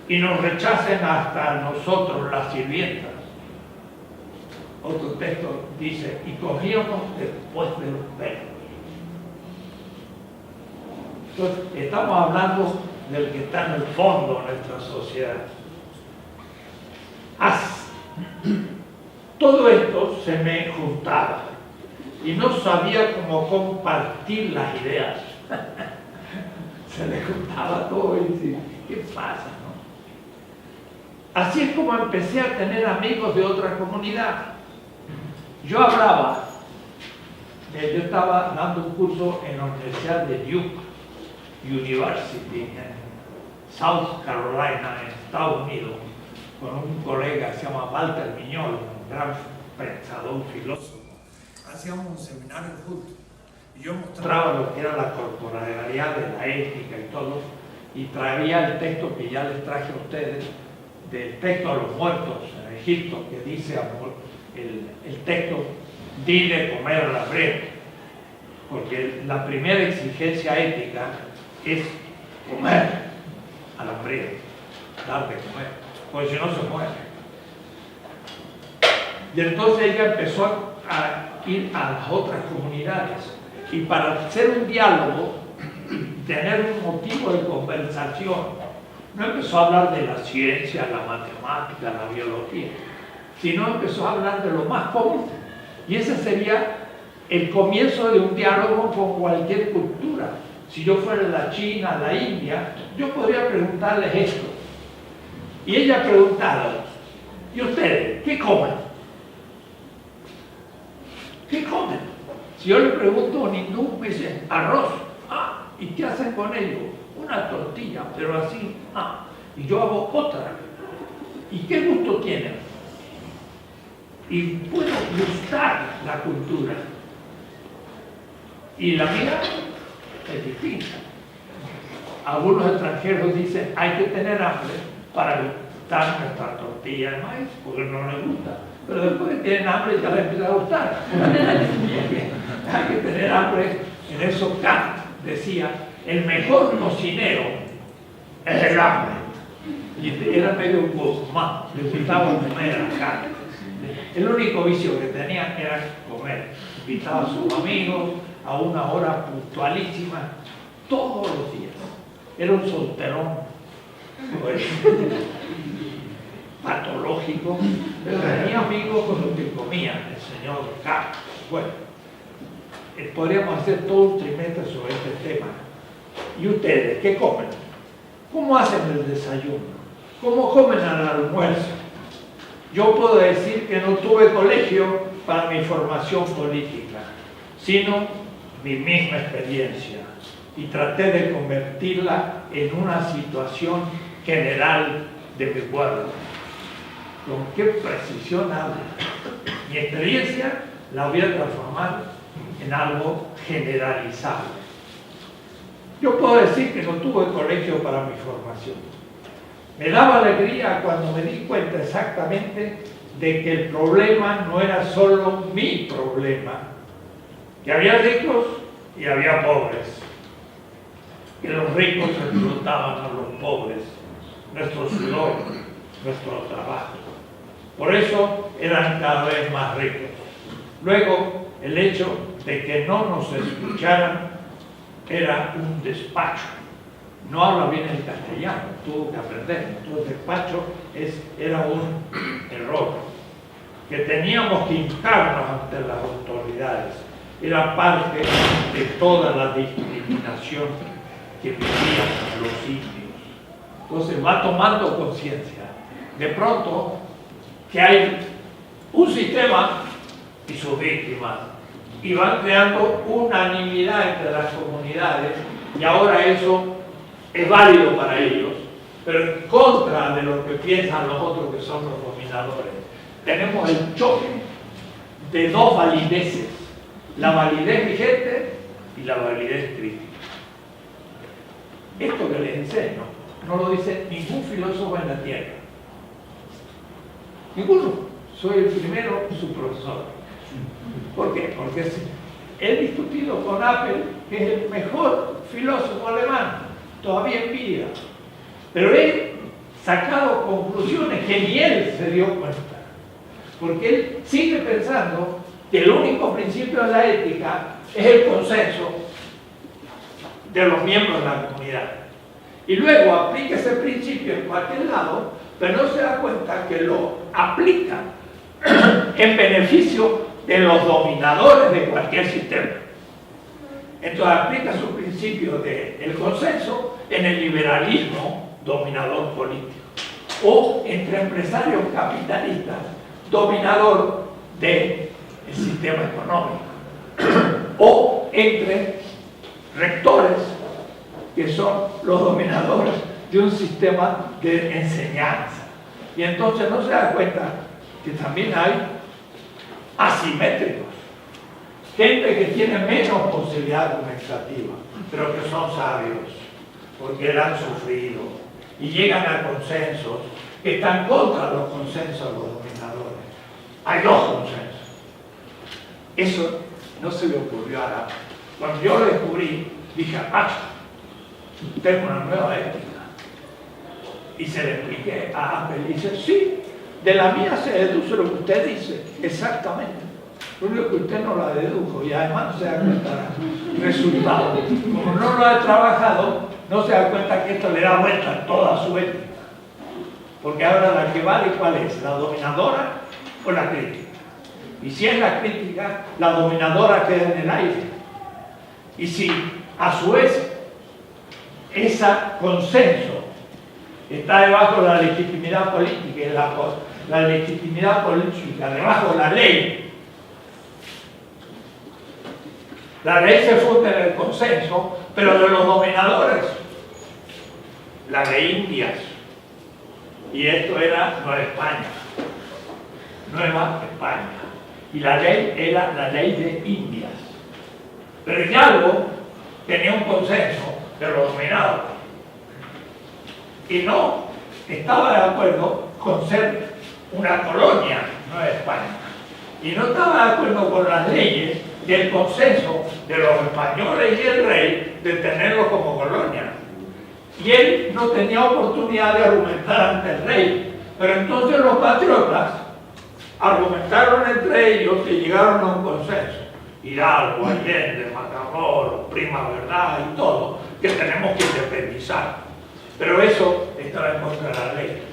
y nos rechacen hasta nosotros, las sirvientas. Otro texto dice, y cogíamos después de los perros. Entonces, estamos hablando del que está en el fondo de nuestra sociedad. Todo esto se me juntaba y no sabía cómo compartir las ideas. Se le juntaba todo y decía, ¿qué pasa? ¿No? Así es como empecé a tener amigos de otra comunidad. Yo hablaba Yo estaba dando un curso en la Universidad de Duke University en South Carolina, en Estados Unidos, con un colega que se llama Walter Miñol, un gran pensador, filósofo. Hacíamos un seminario juntos y yo mostraba lo que era la corporalidad de la ética y todo, y traía el texto que ya les traje a ustedes, del texto de los muertos en Egipto, que dice el texto: di de comer al hambriento, porque la primera exigencia ética es comer al hambriento, dar de comer, porque si no se muere. Y entonces ella empezó a ir a las otras comunidades, y para hacer un diálogo, tener un motivo de conversación, no empezó a hablar de la ciencia, la matemática, la biología, sino empezó a hablar de lo más común. Y ese sería el comienzo de un diálogo con cualquier cultura. Si yo fuera de la China, la India, yo podría preguntarles esto. Y ella preguntaba: ¿y ustedes qué comen? ¿Qué comen? Si yo le pregunto a un hindú, me dicen arroz. Ah, ¿y qué hacen con ello? Una tortilla, pero así. Ah, y yo hago otra. ¿Y qué gusto tienen? Y puedo gustar la cultura. Y la mía es distinta. Algunos extranjeros dicen: hay que tener hambre para gustar nuestra tortilla de maíz, porque no les gusta. Pero después que tienen hambre ya les empieza a gustar. Hay que tener hambre. En eso Kant decía: el mejor cocinero es el hambre. Y era medio un guzmán, le gustaba comer a Kant. El único vicio que tenían era comer. Invitaba a sus amigos a una hora puntualísima todos los días. Era un solterón, pues, patológico, pero tenía amigos con los que comía el señor K. Bueno, podríamos hacer todo un trimestre sobre este tema. ¿Y ustedes qué comen? ¿Cómo hacen el desayuno? ¿Cómo comen al almuerzo? Yo puedo decir que no tuve colegio para mi formación política, sino mi misma experiencia, y traté de convertirla en una situación general de mi pueblo. ¿Con qué precisión hablo? Mi experiencia la voy a transformar en algo generalizable. Yo puedo decir que no tuve colegio para mi formación. Me daba alegría cuando me di cuenta exactamente de que el problema no era solo mi problema, que había ricos y había pobres, que los ricos explotaban a los pobres, nuestro sudor, nuestro trabajo. Por eso eran cada vez más ricos. Luego, el hecho de que no nos escucharan era un despacho. No habla bien el castellano, tuvo que aprender. Entonces, despacho era un error. Que teníamos que hincarnos ante las autoridades. Era parte de toda la discriminación que vivían los indios. Entonces, va tomando conciencia. De pronto, que hay un sistema y sus víctimas, y van creando unanimidad entre las comunidades, y ahora eso es válido para ellos, pero en contra de lo que piensan los otros que son los dominadores. Tenemos el choque de dos valideces: la validez vigente y la validez crítica. Esto que les enseño no lo dice ningún filósofo en la Tierra. Ninguno. Soy el primero, su profesor. ¿Por qué? Porque he discutido con Apel, que es el mejor filósofo alemán, todavía en vida. Pero he sacado conclusiones que ni él se dio cuenta. Porque él sigue pensando que el único principio de la ética es el consenso de los miembros de la comunidad. Y luego aplica ese principio en cualquier lado, pero no se da cuenta que lo aplica en beneficio de los dominadores de cualquier sistema. Entonces aplica su principio del consenso en el liberalismo dominador político, o entre empresarios capitalistas dominador del sistema económico. o entre rectores, que son los dominadores de un sistema de enseñanza. Y entonces no se da cuenta que también hay asimétricos, gente que tiene menos posibilidad argumentativa, pero que son sabios, porque la han sufrido y llegan a consensos que están contra los consensos de los dominadores. Hay dos consensos. Eso no se le ocurrió a Apple. Cuando yo lo descubrí, dije, tengo una nueva ética. Y se le expliqué a Apple y dice, sí, de la mía se deduce lo que usted dice, exactamente. Lo único que usted no la dedujo y además no se da cuenta del resultado. Como no lo ha trabajado, no se da cuenta que esto le da vuelta a toda su ética. Porque ahora la que vale, ¿cuál es? ¿La dominadora o la crítica? Y si es la crítica, la dominadora queda en el aire. Y si a su vez ese consenso está debajo de la legitimidad política y la legitimidad política debajo de la ley se funda en el consenso, pero de los dominadores, la de Indias, y esto era Nueva España, y la ley era la ley de Indias, pero Hidalgo tenía un consenso de los dominados y no estaba de acuerdo con ser una colonia Nueva España y no estaba de acuerdo con las leyes del consenso de los españoles y el rey de tenerlo como colonia. Y él no tenía oportunidad de argumentar ante el rey, pero entonces los patriotas argumentaron entre ellos y llegaron a un consenso. Hidalgo, Allende, Matamoros, Prima Verdad y todo, que tenemos que independizar. Pero eso estaba en contra de la ley.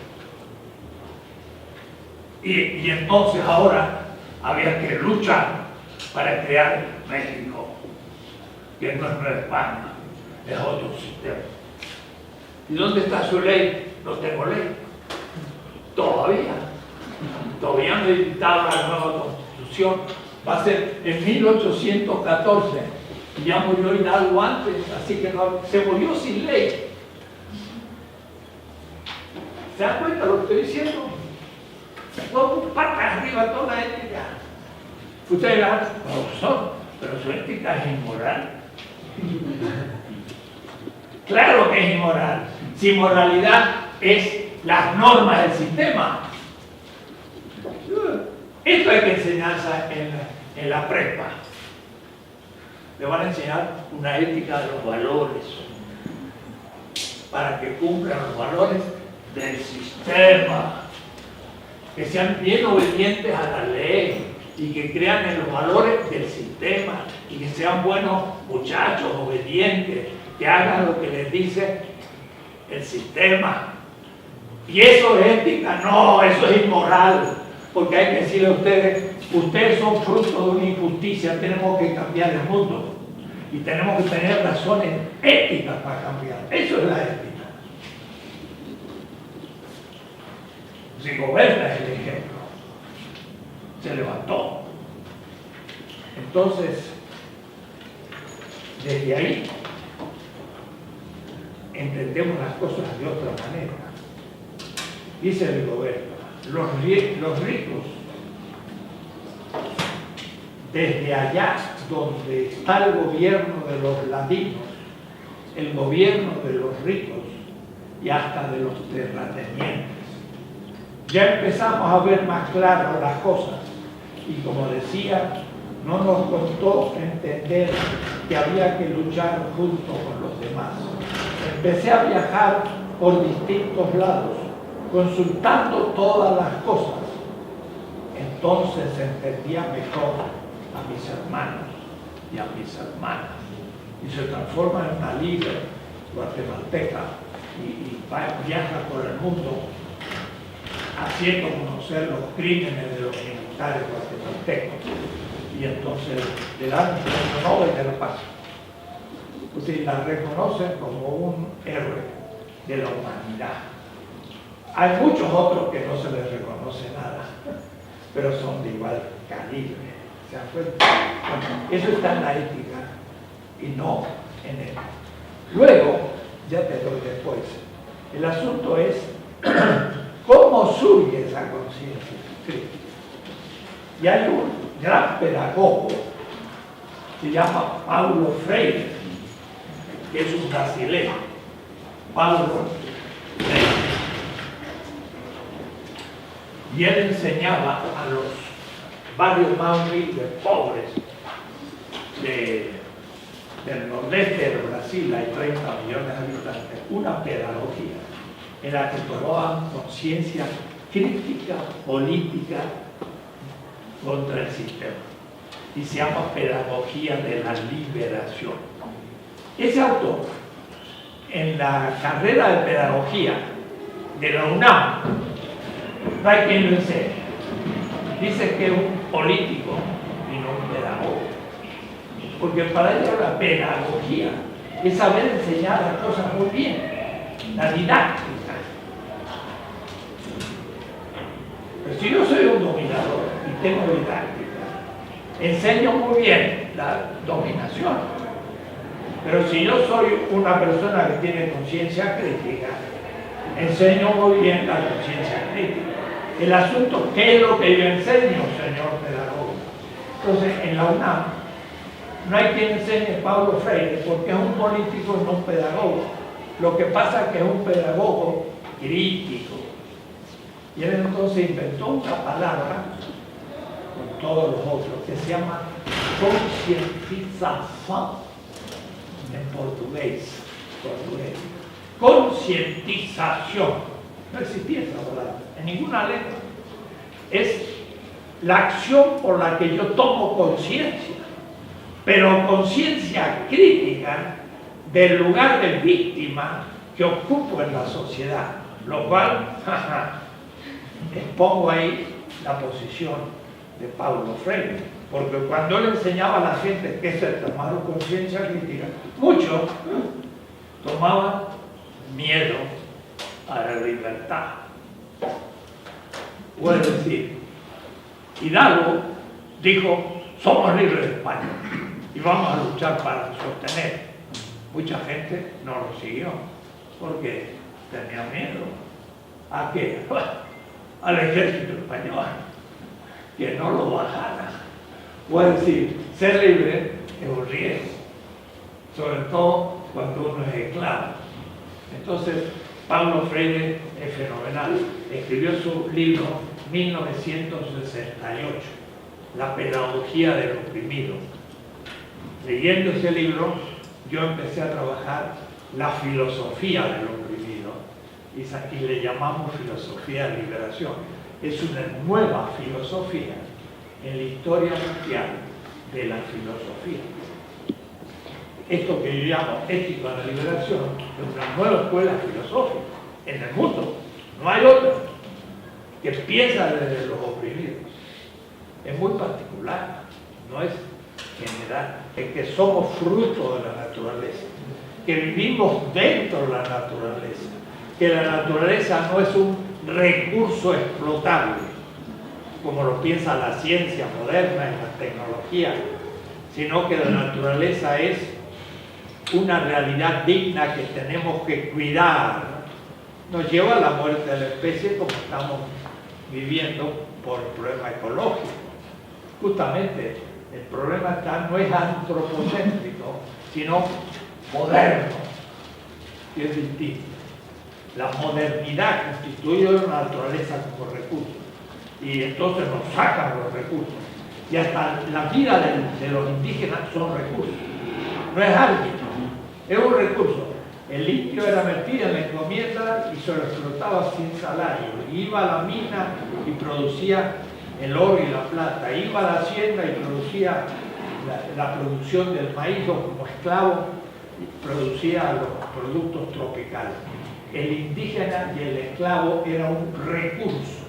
Y entonces ahora había que luchar para crear México, que no es Nueva España, es otro sistema. ¿Y dónde está su ley? No tengo ley. Todavía no he dictado la nueva constitución. Va a ser en 1814. Y ya murió Hidalgo antes, así que no, se murió sin ley. ¿Se dan cuenta de lo que estoy diciendo? Pongo patas arriba toda la ética. Ustedes dirán, profesor, pero su ética es inmoral. Claro que es inmoral. Si moralidad es las normas del sistema. Esto hay que enseñarse en la prepa. Le van a enseñar una ética de los valores para que cumplan los valores del sistema, que sean bien obedientes a la ley y que crean en los valores del sistema y que sean buenos muchachos, obedientes, que hagan lo que les dice el sistema. ¿Y eso es ética? No, eso es inmoral, porque hay que decirle a ustedes son fruto de una injusticia, tenemos que cambiar el mundo y tenemos que tener razones éticas para cambiar. Eso es la ética. Rigoberta es el ejemplo. Se levantó. Entonces, desde ahí entendemos las cosas de otra manera. Dice Rigoberta, los ricos, desde allá donde está el gobierno de los ladinos, el gobierno de los ricos y hasta de los terratenientes, ya empezamos a ver más claro las cosas y, como decía, no nos costó entender que había que luchar junto con los demás. Empecé a viajar por distintos lados, consultando todas las cosas. Entonces entendía mejor a mis hermanos y a mis hermanas y se transforma en una líder guatemalteca y viaja por el mundo haciendo conocer los crímenes de los militares guatemaltecos y entonces le dan el premio Nobel de la Paz. Ustedes la reconocen como un héroe de la humanidad. Hay muchos otros que no se les reconoce nada, pero son de igual calibre. ¿Se dan cuenta? Eso está en la ética y no en él. Luego, ya te doy después, el asunto es cómo surge esa conciencia crítica. Y hay un gran pedagogo, se llama Paulo Freire, que es un brasileño. Paulo Freire. Y él enseñaba a los barrios más humildes, pobres, del nordeste de Brasil, hay 30 millones de habitantes, una pedagogía en la que tomaban conciencia crítica, política contra el sistema. Y se llama Pedagogía de la Liberación. Ese autor, en la carrera de pedagogía de la UNAM, no hay quien lo enseñe. Dice que es un político y no un pedagogo. Porque para ello la pedagogía es saber enseñar las cosas muy bien, la didáctica. Pero si yo soy un dominador y tengo didáctica, enseño muy bien la dominación. Pero si yo soy una persona que tiene conciencia crítica, enseño muy bien la conciencia crítica. El asunto, ¿qué es lo que yo enseño, señor pedagogo? Entonces, en la UNAM no hay quien enseñe Paulo Freire porque es un político y no un pedagogo. Lo que pasa es que es un pedagogo crítico. Y él entonces inventó una palabra, con todos los otros, que se llama concientización, en portugués. Concientización. No existía esa palabra en ninguna lengua. Es la acción por la que yo tomo conciencia, pero conciencia crítica del lugar de víctima que ocupo en la sociedad, lo cual expongo ahí la posición de Paulo Freire, porque cuando él enseñaba a la gente que se tomaron conciencia crítica, muchos tomaban miedo a la libertad. Puede decir, Hidalgo dijo, somos libres de España y vamos a luchar para sostener. Mucha gente no lo siguió porque tenía miedo. ¿A qué? Al ejército español, que no lo bajara. Puede decir, ser libre es un riesgo, sobre todo cuando uno es esclavo. Entonces, Paulo Freire es fenomenal. Escribió su libro 1968, La pedagogía del oprimido. Leyendo ese libro, yo empecé a trabajar la filosofía del oprimido y le llamamos filosofía de liberación. Es una nueva filosofía en la historia mundial de la filosofía. Esto que yo llamo ética de la liberación es una nueva escuela filosófica en el mundo. No hay otra que piensa desde los oprimidos. Es muy particular, no es general. Es que somos fruto de la naturaleza, que vivimos dentro de la naturaleza, que la naturaleza no es un recurso explotable, como lo piensa la ciencia moderna y la tecnología, sino que la naturaleza es una realidad digna que tenemos que cuidar. Nos lleva a la muerte de la especie como estamos viviendo por el problema ecológico. Justamente el problema no es antropocéntrico, sino moderno, que es distinto. La modernidad constituye una naturaleza como recurso y entonces nos sacan los recursos. Y hasta la vida de los indígenas son recursos. No es alguien, es un recurso. El indio era metido en la encomienda y se lo explotaba sin salario. Iba a la mina y producía el oro y la plata. Iba a la hacienda y producía la producción del maíz, o como esclavo producía los productos tropicales. El indígena y el esclavo era un recurso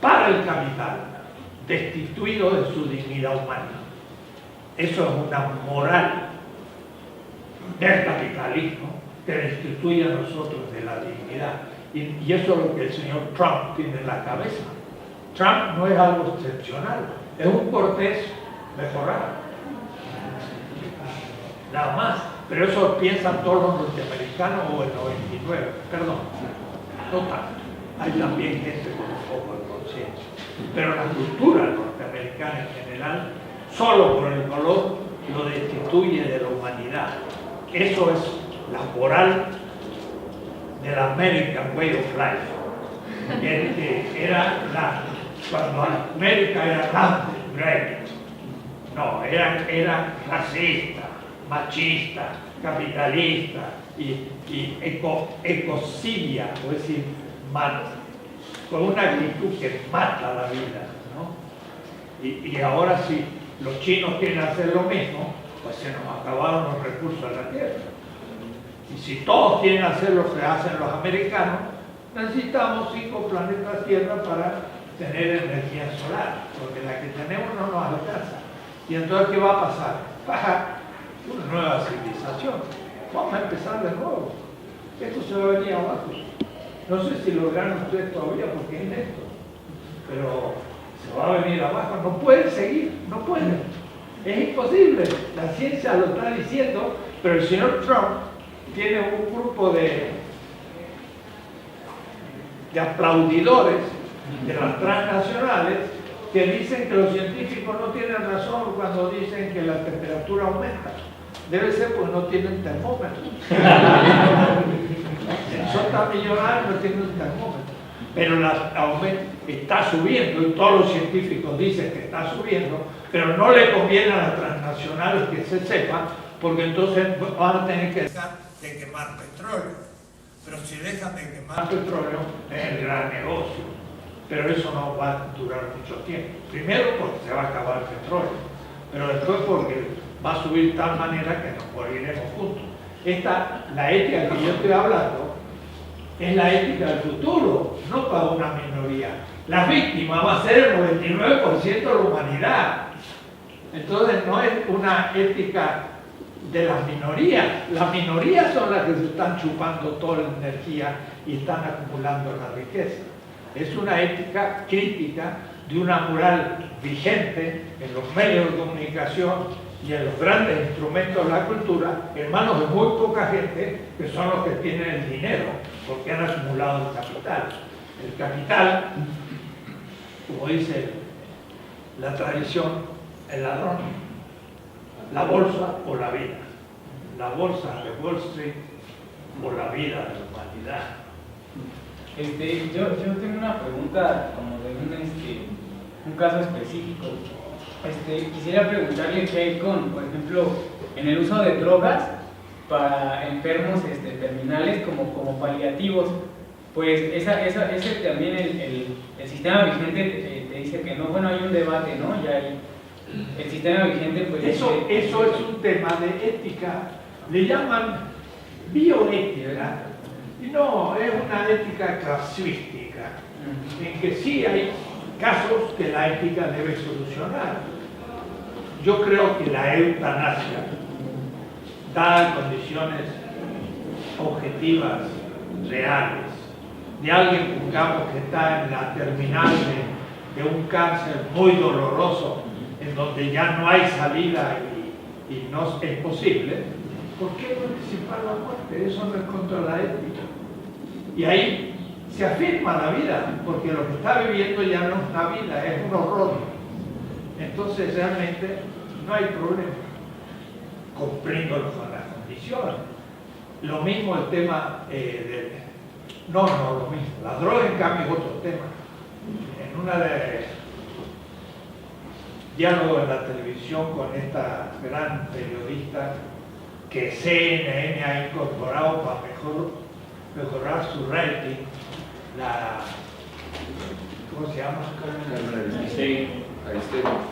para el capital, destituido de su dignidad humana. Eso es una moral del capitalismo que destituye a nosotros de la dignidad. Y eso es lo que el señor Trump tiene en la cabeza. Trump no es algo excepcional, Es un Cortés mejorado. Nada más. Pero eso piensan todos los norteamericanos o el 99. Perdón. No tanto. Hay también gente con un poco de conciencia. Pero la cultura norteamericana en general, solo por el color, lo destituye de la humanidad. Eso es la moral del American Way of Life. Que era cuando América era land great. No, era racista, machista, capitalista y ecocidia, es decir, con una actitud que mata la vida, ¿no? Y ahora si los chinos quieren hacer lo mismo, pues se nos acabaron los recursos de la tierra. Y si todos quieren hacer lo que hacen los americanos, necesitamos 5 planetas Tierra para tener energía solar, porque la que tenemos no nos alcanza. Y entonces, ¿qué va a pasar? Baja una nueva civilización. Vamos a empezar de nuevo. Esto se va a venir abajo. No sé si lograron ustedes todavía porque es lento, pero se va a venir abajo. No pueden seguir, no pueden. Es imposible. La ciencia lo está diciendo, pero el señor Trump tiene un grupo de aplaudidores de las transnacionales que dicen que los científicos no tienen razón cuando dicen que la temperatura aumenta. Debe ser porque no tienen termómetro. Son tan millonarios, no tienen un termómetro. Pero está subiendo y todos los científicos dicen que está subiendo, pero no le conviene a las transnacionales que se sepa, porque entonces van a tener que dejar de quemar petróleo. Pero si dejan de quemar petróleo, es el gran negocio. Pero eso no va a durar mucho tiempo. Primero porque se va a acabar el petróleo, pero después porque va a subir de tal manera que nos moriremos juntos. La ética que yo estoy hablando es la ética del futuro, no para una minoría. La víctima va a ser el 99% de la humanidad. Entonces no es una ética de las minorías. Las minorías son las que se están chupando toda la energía y están acumulando la riqueza. Es una ética crítica de una moral vigente en los medios de comunicación y en los grandes instrumentos de la cultura, en manos de muy poca gente, que son los que tienen el dinero, porque han acumulado el capital. El capital, como dice la tradición, el ladrón, la bolsa o la vida. La bolsa de Wall Street o la vida de la humanidad. Yo tengo una pregunta como de un caso específico. Quisiera preguntarle qué hay con, por ejemplo, en el uso de drogas para enfermos terminales como paliativos. Pues ese también el sistema vigente te dice que no. Bueno, hay un debate, ¿no? Ya hay, el sistema vigente pues... Eso es un tema de ética. Le llaman bioética. Y no, es una ética casuística, en que sí hay casos que la ética debe solucionar. Yo creo que la eutanasia, dadas condiciones objetivas, reales, de alguien, digamos, que está en la terminal de un cáncer muy doloroso, en donde ya no hay salida y no es posible, ¿por qué no anticipar la muerte? Eso no es contra la ética. Y ahí se afirma la vida, porque lo que está viviendo ya no es una vida, es un horror. Entonces realmente no hay problema. Cumplimos con las condiciones. Lo mismo el tema no lo mismo. La droga, en cambio, es otro tema. En una de diálogo en la televisión con esta gran periodista que CNN ha incorporado para mejorar su rating, ¿cómo se llama?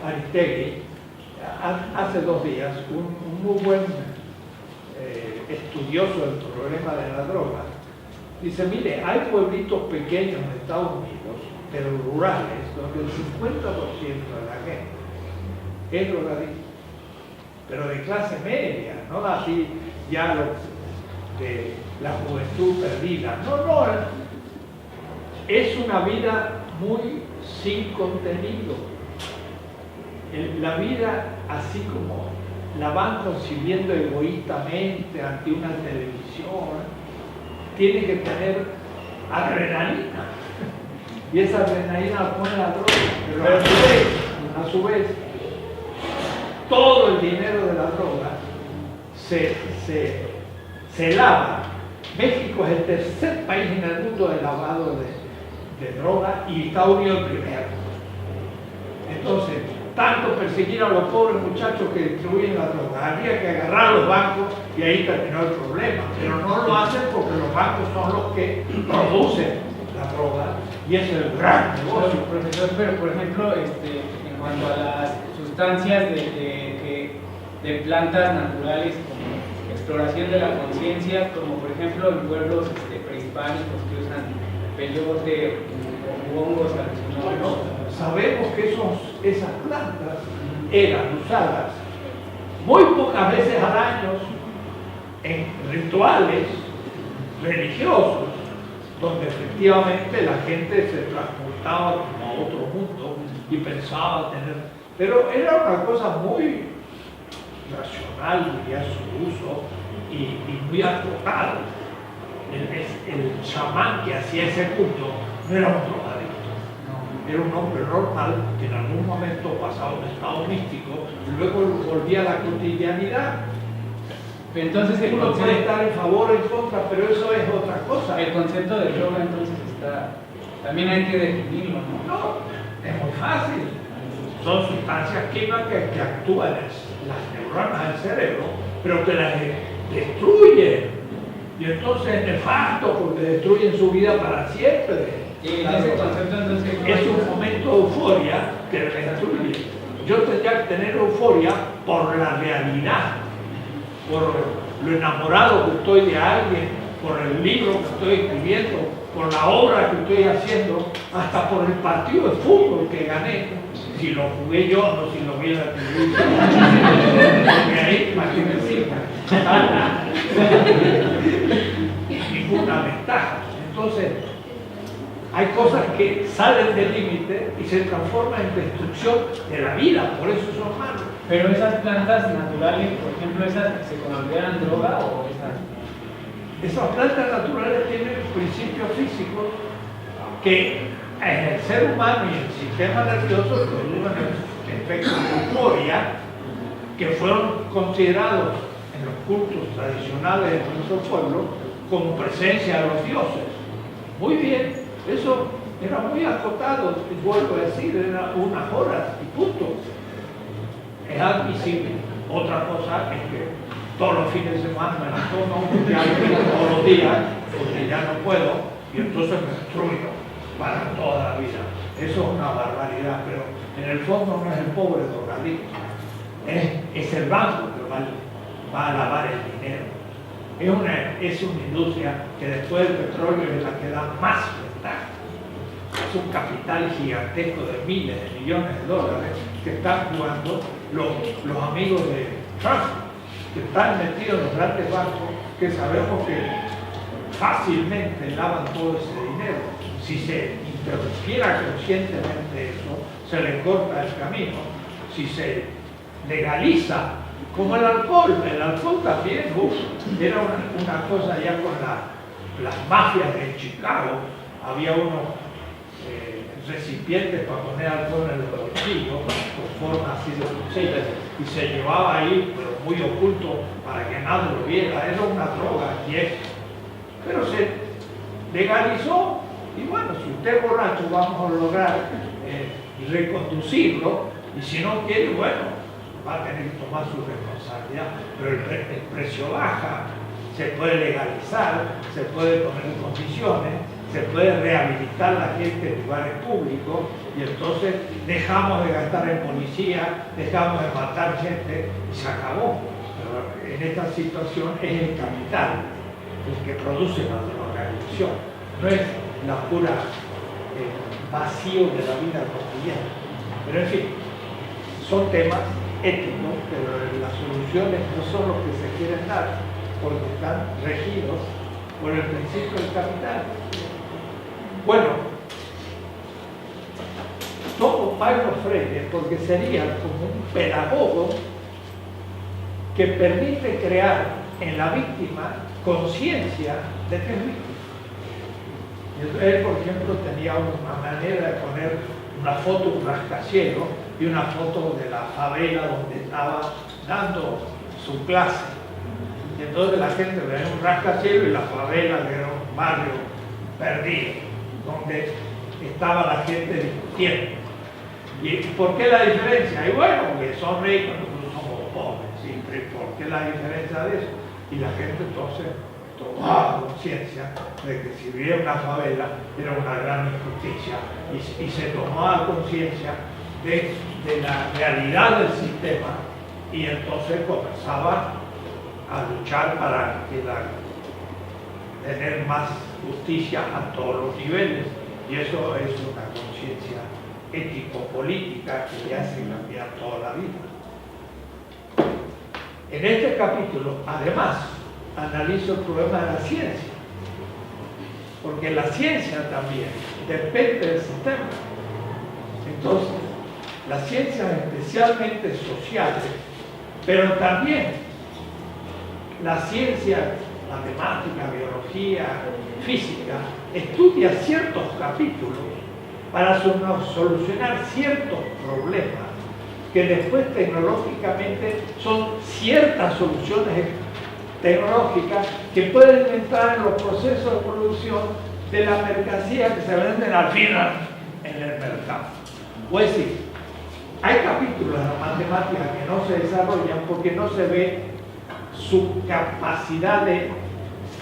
Aristegui, hace 2 días, un muy buen estudioso del problema de la droga, dice, mire, hay pueblitos pequeños en Estados Unidos, pero rurales, donde el 50% de la gente es drogadicta, pero de clase media, no así ya de la juventud perdida. No, es una vida muy sin contenido. la vida, así como la van concibiendo egoístamente ante una televisión, tiene que tener adrenalina. Y esa adrenalina la pone la droga. Pero a su vez, todo el dinero de la droga se lava. México es el tercer país en el mundo de lavado de droga y Estados Unidos el primero. Entonces, tanto perseguir a los pobres muchachos que distribuyen la droga, habría que agarrar a los bancos y ahí terminó el problema. Pero no lo hacen porque los bancos son los que producen la droga y es el gran negocio. Profesor, pero por ejemplo, en cuanto a las sustancias de plantas naturales, como exploración de la conciencia, como por ejemplo en pueblos prehispánicos que usan peyote o hongos alucinógenos. Sabemos que esas plantas eran usadas muy pocas veces al año en rituales religiosos, donde efectivamente la gente se transportaba como a otro mundo y pensaba tener... Pero era una cosa muy racional, diría, su uso y muy acotado. El chamán que hacía ese culto no era un drogadicto, era un hombre normal que en algún momento pasaba un estado místico y luego volvía a la cotidianidad. Entonces uno puede estar en favor o en contra, pero eso es otra cosa. El concepto de droga entonces también hay que definirlo, ¿no? No, es muy fácil. Son sustancias químicas que actúan en las neuronas del cerebro, pero que las destruyen. Y entonces es nefasto porque destruyen su vida para siempre. Y ese concepto entonces es un momento de euforia que destruye. Yo tendría que tener euforia por la realidad, por lo enamorado que estoy de alguien, por el libro que estoy escribiendo, por la obra que estoy haciendo, hasta por el partido de fútbol que gané. Si lo jugué yo, no si lo vi en la televisión. Porque ahí, ¿para qué me sirve? Ninguna ventaja. Entonces, hay cosas que salen del límite y se transforman en destrucción de la vida, por eso son malos. Pero esas plantas naturales, por ejemplo, ¿esas se consideran droga o esas? Esas plantas naturales tienen principios físicos que en el ser humano y en el sistema nervioso producen efectos de euforia que fueron considerados en los cultos tradicionales de nuestro pueblo como presencia de los dioses. Muy bien, eso era muy acotado, vuelvo a decir, era unas horas y punto. Es admisible. Otra cosa es que todos los fines de semana me la tomo, ya todos los días, porque ya no puedo, y entonces me destruyo para toda la vida. Eso es una barbaridad, pero en el fondo no es el pobre drogadicto, es el banco que va a lavar el dinero. Es una industria que después del petróleo es la que da más ventaja. Es un capital gigantesco de miles de millones de dólares que están jugando los amigos de Trump, que están metidos en los grandes bancos, que sabemos que fácilmente lavan todo ese dinero. Si se interrumpiera conscientemente eso, se le corta el camino. Si se legaliza, como el alcohol también, era una cosa ya con las mafias de Chicago, había unos recipientes para poner alcohol en los bolsillos, con forma así de cuchillas, y se llevaba ahí, pero muy oculto, para que nadie lo viera. Era una droga, y es. Pero se legalizó, y bueno, si usted es borracho, vamos a lograr reconducirlo, y si no quiere, bueno, va a tener que tomar su responsabilidad, pero el precio baja, se puede legalizar, se puede poner en condiciones, se puede rehabilitar la gente en lugares públicos, y entonces dejamos de gastar en policía, dejamos de matar gente y se acabó. Pero en esta situación es el capital el que produce la organización, no es la pura vacío de la vida cotidiana. Pero en fin, son temas éticos, pero las soluciones no son los que se quieren dar, porque están regidos por el principio del capital. Bueno, tomo Paulo Freire porque sería como un pedagogo que permite crear en la víctima conciencia de que es víctima. Él, por ejemplo, tenía una manera de poner una foto de un rascacielos y una foto de la favela donde estaba dando su clase. Y entonces la gente veía un rascacielos y la favela era un barrio perdido, donde estaba la gente discutiendo. ¿Y por qué la diferencia? Y bueno, porque son ricos, nosotros somos pobres. ¿Sí? ¿Por qué la diferencia de eso? Y la gente entonces tomaba conciencia de que si hubiera una favela era una gran injusticia y se tomaba conciencia de la realidad del sistema y entonces comenzaba a luchar para tener más justicia a todos los niveles, y eso es una conciencia ético-política que le hace cambiar toda la vida. En este capítulo, además, analizo el problema de la ciencia, porque la ciencia también depende del sistema. Entonces, las ciencias especialmente sociales, pero también la ciencia matemática, biología, física, estudia ciertos capítulos para solucionar ciertos problemas que después tecnológicamente son ciertas soluciones tecnológicas que pueden entrar en los procesos de producción de la mercancía que se venden al final en el mercado. O es decir, hay capítulos de la matemática que no se desarrollan porque no se ve su capacidad de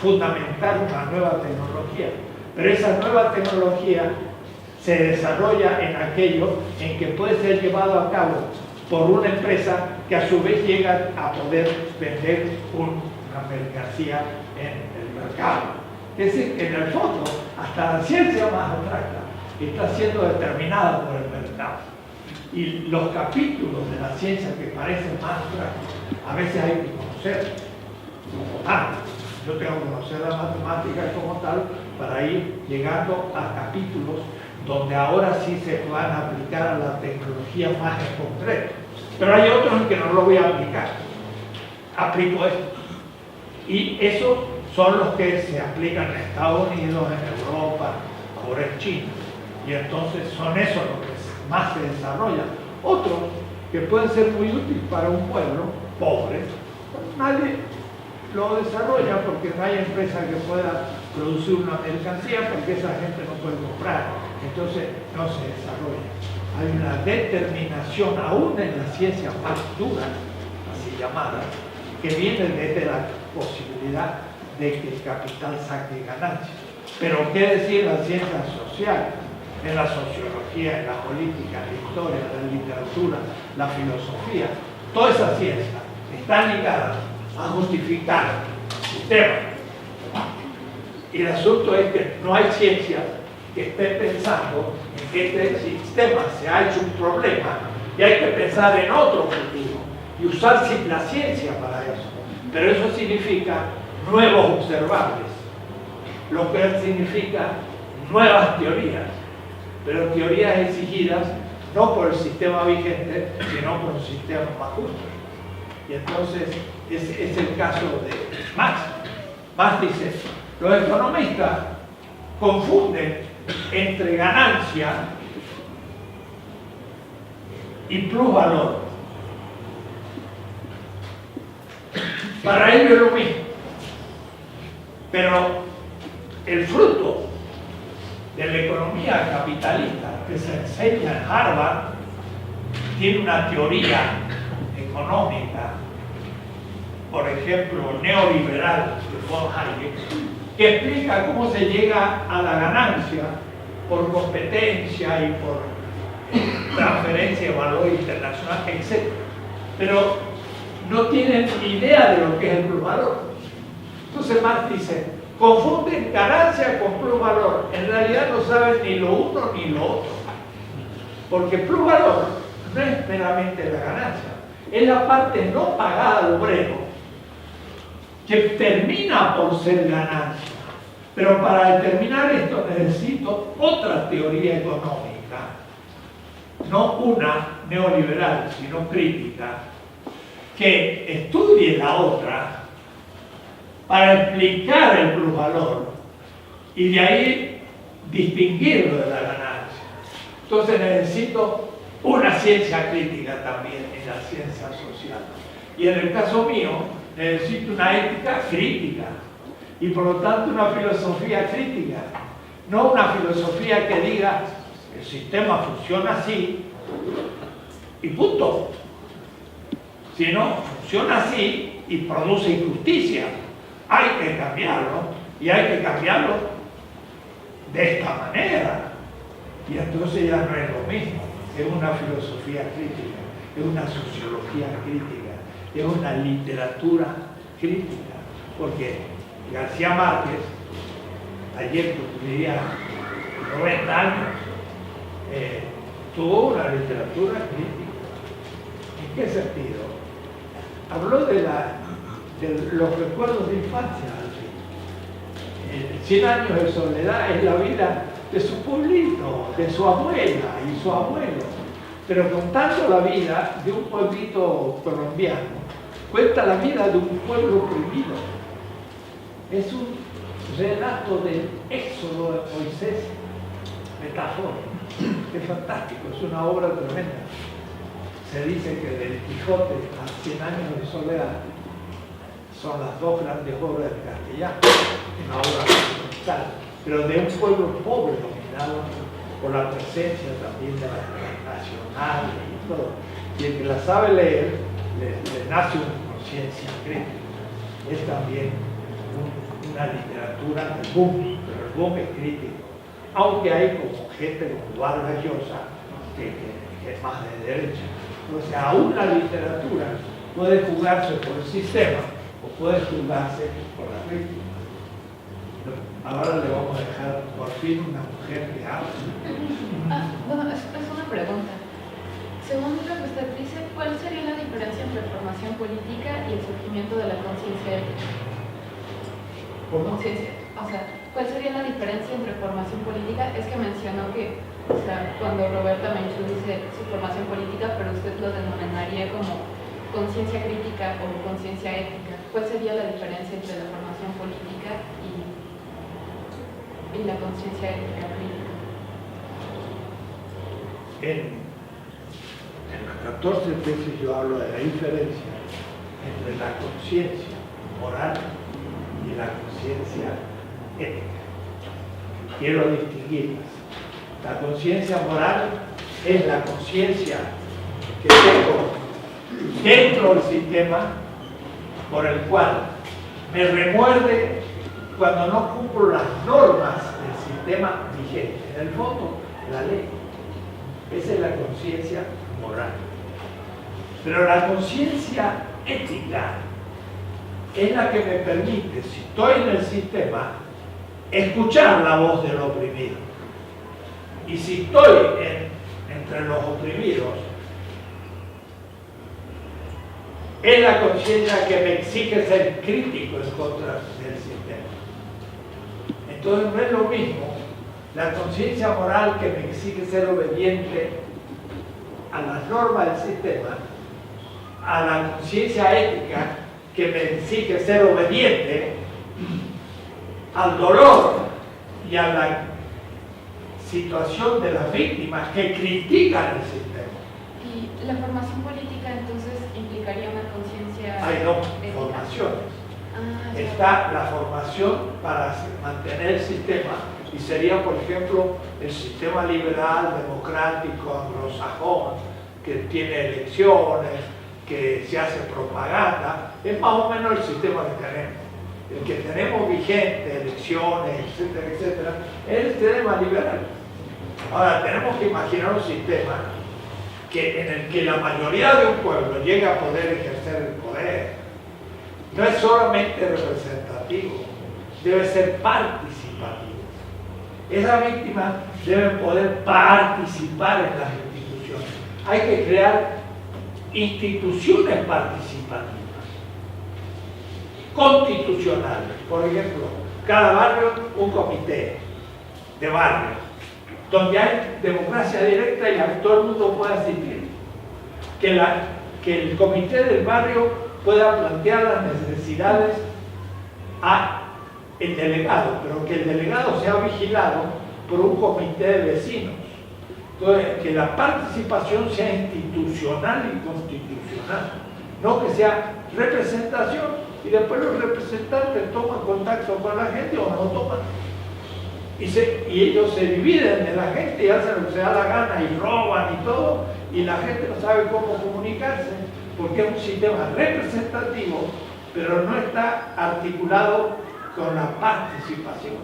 fundamentar una nueva tecnología. Pero esa nueva tecnología se desarrolla en aquello en que puede ser llevado a cabo por una empresa que a su vez llega a poder vender una mercancía en el mercado. Es decir, en el fondo, hasta la ciencia más abstracta está siendo determinada por el mercado. Y los capítulos de la ciencia que parecen más abstractos, a veces hay que conocer como tal. Yo tengo que conocer la matemática como tal para ir llegando a capítulos donde ahora sí se van a aplicar a la tecnología más en concreto. Pero hay otros en que no lo voy a aplicar. Aplico esto. Y esos son los que se aplican en Estados Unidos, en Europa, ahora en China. Y entonces son esos los que más se desarrollan. Otros que pueden ser muy útiles para un pueblo pobre, nadie lo desarrolla porque no hay empresa que pueda producir una mercancía porque esa gente no puede comprar. Entonces no se desarrolla. Hay una determinación aún en la ciencia más dura, así llamada, que viene desde la posibilidad de que el capital saque ganancias. Pero qué decir la ciencia social, en la sociología, en la política, en la historia, en la literatura, la filosofía, toda esa ciencia está ligada a justificar el sistema. Y el asunto es que no hay ciencia que esté pensando en que este sistema se ha hecho un problema y hay que pensar en otro futuro y usar la ciencia para eso. Pero eso significa nuevos observables, lo que significa nuevas teorías, pero teorías exigidas no por el sistema vigente, sino por un sistema más justo. Y entonces es el caso de Marx. Marx dice, los economistas confunden entre ganancia y plusvalor. Para ellos es lo mismo. Pero el fruto de la economía capitalista que se enseña en Harvard tiene una teoría económica, por ejemplo, neoliberal de von Hayek, que explica cómo se llega a la ganancia por competencia y por transferencia de valor internacional, etc. Pero no tienen idea de lo que es el plusvalor. Entonces Marx dice, confunden ganancia con plusvalor. En realidad no saben ni lo uno ni lo otro. Porque plusvalor no es meramente la ganancia, es la parte no pagada al obrero que termina por ser ganancia. Pero para determinar esto necesito otra teoría económica no una neoliberal, sino crítica, que estudie la otra para explicar el plusvalor y de ahí distinguirlo de la ganancia. Entonces necesito una ciencia crítica también en la ciencia social. Y en el caso mío, necesito una ética crítica y por lo tanto una filosofía crítica. No una filosofía que diga el sistema funciona así y punto. Sino funciona así y produce injusticia. Hay que cambiarlo y hay que cambiarlo de esta manera. Y entonces ya no es lo mismo. Es una filosofía crítica, es una sociología crítica, es una literatura crítica. Porque García Márquez, ayer cumpliría 90 años, tuvo una literatura crítica. ¿En qué sentido? Habló de los recuerdos de infancia. 100 años de soledad es la vida de su pueblito, de su abuela y su abuelo, pero contando la vida de un pueblito colombiano, cuenta la vida de un pueblo oprimido. Es un relato del éxodo de Moisés, metáfora. Es fantástico, es una obra tremenda. Se dice que del Quijote a 100 años de soledad son las dos grandes obras del castellano, una obra fundamental, pero de un pueblo pobre dominado por la presencia también de las nacionales y todo. Y el que la sabe leer, le nace una conciencia crítica. Es también una literatura de boom, pero el boom es crítico. Aunque hay como gente como Vargas Llosa, que es más de derecha. O sea, aún la literatura puede jugarse por el sistema o puede jugarse por la crítica. Ahora le vamos a dejar por fin una mujer que hable. Bueno, es una pregunta. Según lo que usted dice, ¿cuál sería la diferencia entre formación política y el surgimiento de la conciencia ética? ¿Cómo? O sea, ¿cuál sería la diferencia entre formación política? Es que mencionó que, o sea, cuando Roberta Menchú dice su formación política, pero usted lo denominaría como conciencia crítica o conciencia ética. ¿Cuál sería la diferencia entre la formación política y la conciencia ética crítica? En las 14 veces yo hablo de la diferencia entre la conciencia moral y la conciencia ética. Quiero distinguirlas. La conciencia moral es la conciencia que tengo dentro del sistema por el cual me remuerde cuando no cumplo las normas del sistema vigente. En el fondo, la ley. Esa es la conciencia moral. Pero la conciencia ética es la que me permite, si estoy en el sistema, escuchar la voz del oprimido. Y si estoy entre los oprimidos, es la conciencia que me exige ser crítico en contra del sistema. Entonces no es lo mismo la conciencia moral que me exige ser obediente a las normas del sistema, a la conciencia ética que me exige ser obediente al dolor y a la situación de las víctimas que critican el sistema. ¿Y la formación política entonces implicaría una conciencia Hay dos ética? formaciones. Ya. Está la formación para mantener el sistema y sería, por ejemplo, el sistema liberal, democrático, anglosajón, que tiene elecciones, que se hace propaganda. Es más o menos el sistema que tenemos. El que tenemos vigente, elecciones, etcétera, etcétera, es el sistema liberal. Ahora, tenemos que imaginar un sistema en el que la mayoría de un pueblo llegue a poder ejercer el poder. No es solamente representativo, debe ser participativo. Esas víctimas deben poder participar en las instituciones. Hay que crear instituciones participativas, constitucionales. Por ejemplo, cada barrio un comité de barrio. donde hay democracia directa y todo el mundo pueda asistir. Que el comité del barrio pueda plantear las necesidades a el delegado, pero que el delegado sea vigilado por un comité de vecinos. Entonces, que la participación sea institucional y constitucional, no que sea representación y después los representantes toman contacto con la gente o no toman. Y ellos se dividen de la gente y hacen lo que se da la gana y roban y todo, y la gente no sabe cómo comunicarse, porque es un sistema representativo, pero no está articulado con la participación.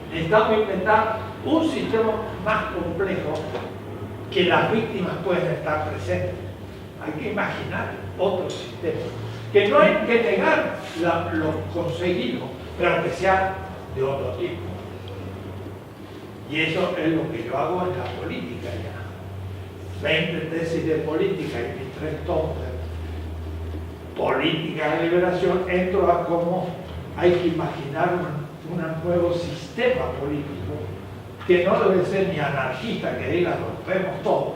Necesitamos inventar un sistema más complejo que las víctimas puedan estar presentes. Hay que imaginar otro sistema, que no hay que negar lo conseguido, pero que sea de otro tipo. Y eso es lo que yo hago en la política ya. 20 tesis de política y mis 3 tomos de política de liberación, entro a cómo hay que imaginar un nuevo sistema político que no debe ser ni anarquista, que diga rompemos todo,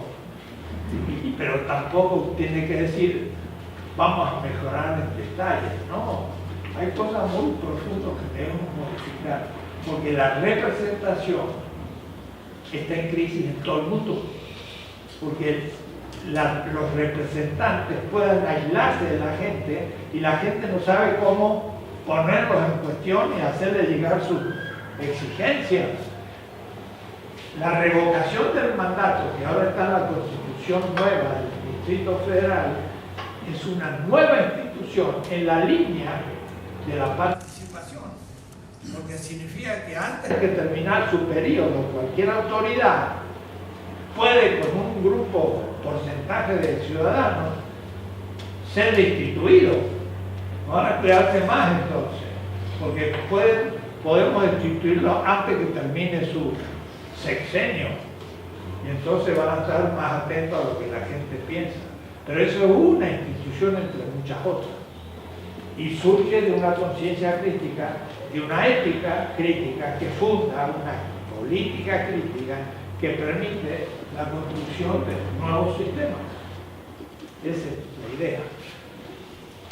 pero tampoco tiene que decir vamos a mejorar en detalles. No, hay cosas muy profundas que debemos modificar, porque la representación está en crisis en todo el mundo, porque los representantes pueden aislarse de la gente y la gente no sabe cómo ponerlos en cuestión y hacerle llegar sus exigencias. La revocación del mandato, que ahora está en la Constitución nueva del Distrito Federal, es una nueva institución en la línea de la participación, porque significa que antes de terminar su periodo, cualquier autoridad puede, con un grupo porcentaje de ciudadanos, ser destituido. No van a crearse más entonces, porque podemos destituirlo antes que termine su sexenio, y entonces van a estar más atentos a lo que la gente piensa. Pero eso es una institución entre muchas otras, y surge de una conciencia crítica, de una ética crítica que funda una política crítica que permite la construcción de nuevos sistemas. Esa es la idea.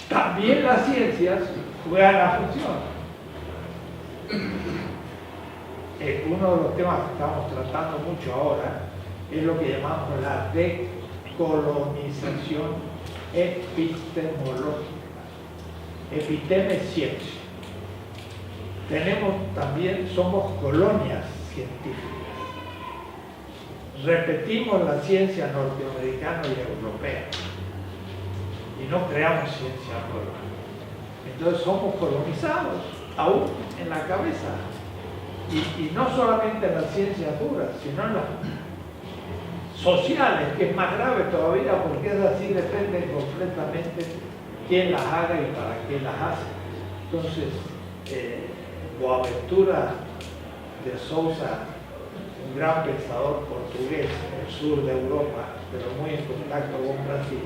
También las ciencias juegan la función. Uno de los temas que estamos tratando mucho ahora es lo que llamamos la decolonización epistemológica. Episteme es ciencia. Somos colonias científicas. Repetimos la ciencia norteamericana y europea y no creamos ciencia nueva. Entonces somos colonizados, aún en la cabeza. Y no solamente en las ciencias duras, sino en las sociales, que es más grave todavía, porque es así, depende completamente quién las haga y para qué las hace. Entonces, Boaventura de Sousa, un gran pensador portugués en el sur de Europa, pero muy en contacto con Brasil,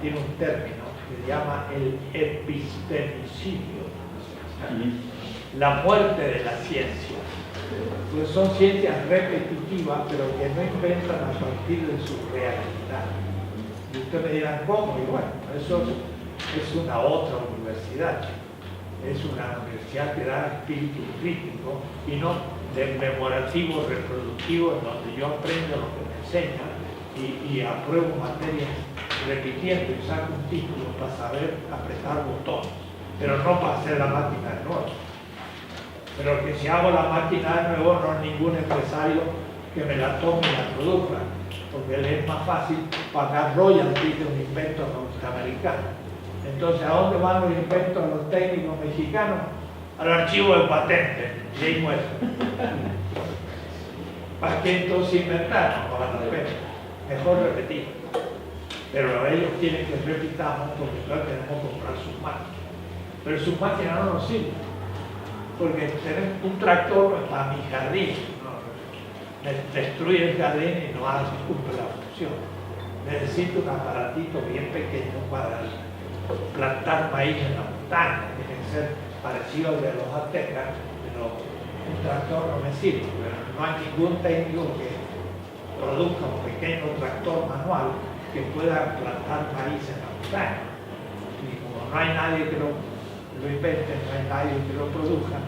tiene un término que se llama el epistemicidio, la muerte de la ciencia. Pues son ciencias repetitivas, pero que no inventan a partir de su realidad. Y ustedes me dirán, ¿cómo? Y bueno, eso es una otra universidad. Es una universidad que da espíritu crítico y no de memorativo reproductivo, en donde yo aprendo lo que me enseñan y apruebo materias repitiendo y saco un título para saber apretar botones, pero no para hacer la máquina de nuevo. Pero que si hago la máquina de nuevo, no hay ningún empresario que me la tome y la produzca, porque le es más fácil pagar royalties de un invento norteamericano. Entonces, ¿a dónde van los inventos de los técnicos mexicanos? Al archivo de patentes, y ahí muere. ¿Para qué entonces inventar? No vale la pena. Mejor repetir. Pero ellos quieren que repitamos porque nosotros tenemos que comprar sus máquinas. Pero sus máquinas no nos sirven. Porque tener un tractor para mi jardín, ¿no? Destruye el jardín y no cumple la función. Necesito un aparatito bien pequeño para plantar maíz en la montaña. Tiene que ser parecido al de los aztecas, pero un tractor no me sirve, pero no hay ningún técnico que produzca un pequeño tractor manual que pueda plantar maíz en la montaña. Y como no hay nadie que lo invente, no hay nadie que lo produzca,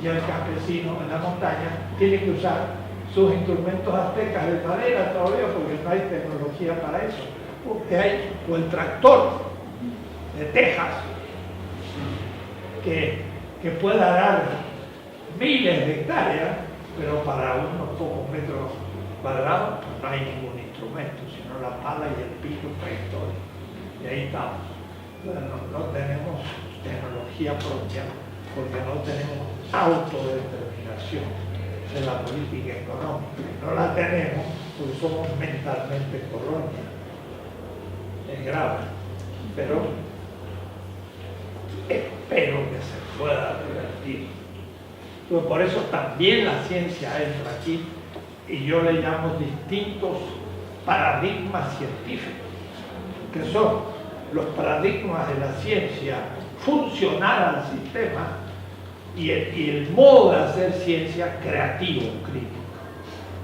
y el campesino en la montaña tiene que usar sus instrumentos aztecas de madera todavía, porque no hay tecnología para eso. Porque hay el tractor de Texas que pueda dar miles de hectáreas, pero para unos pocos metros cuadrados no hay ningún instrumento, sino la pala y el pico prehistórico. Y ahí estamos. Bueno, no tenemos tecnología propia porque no tenemos autodeterminación de la política económica. No la tenemos porque somos mentalmente colonia. Es grave, pero espero que se pueda revertir. Pues por eso también la ciencia entra aquí y yo le llamo distintos paradigmas científicos, que son los paradigmas de la ciencia funcional al sistema y el modo de hacer ciencia creativo, crítico,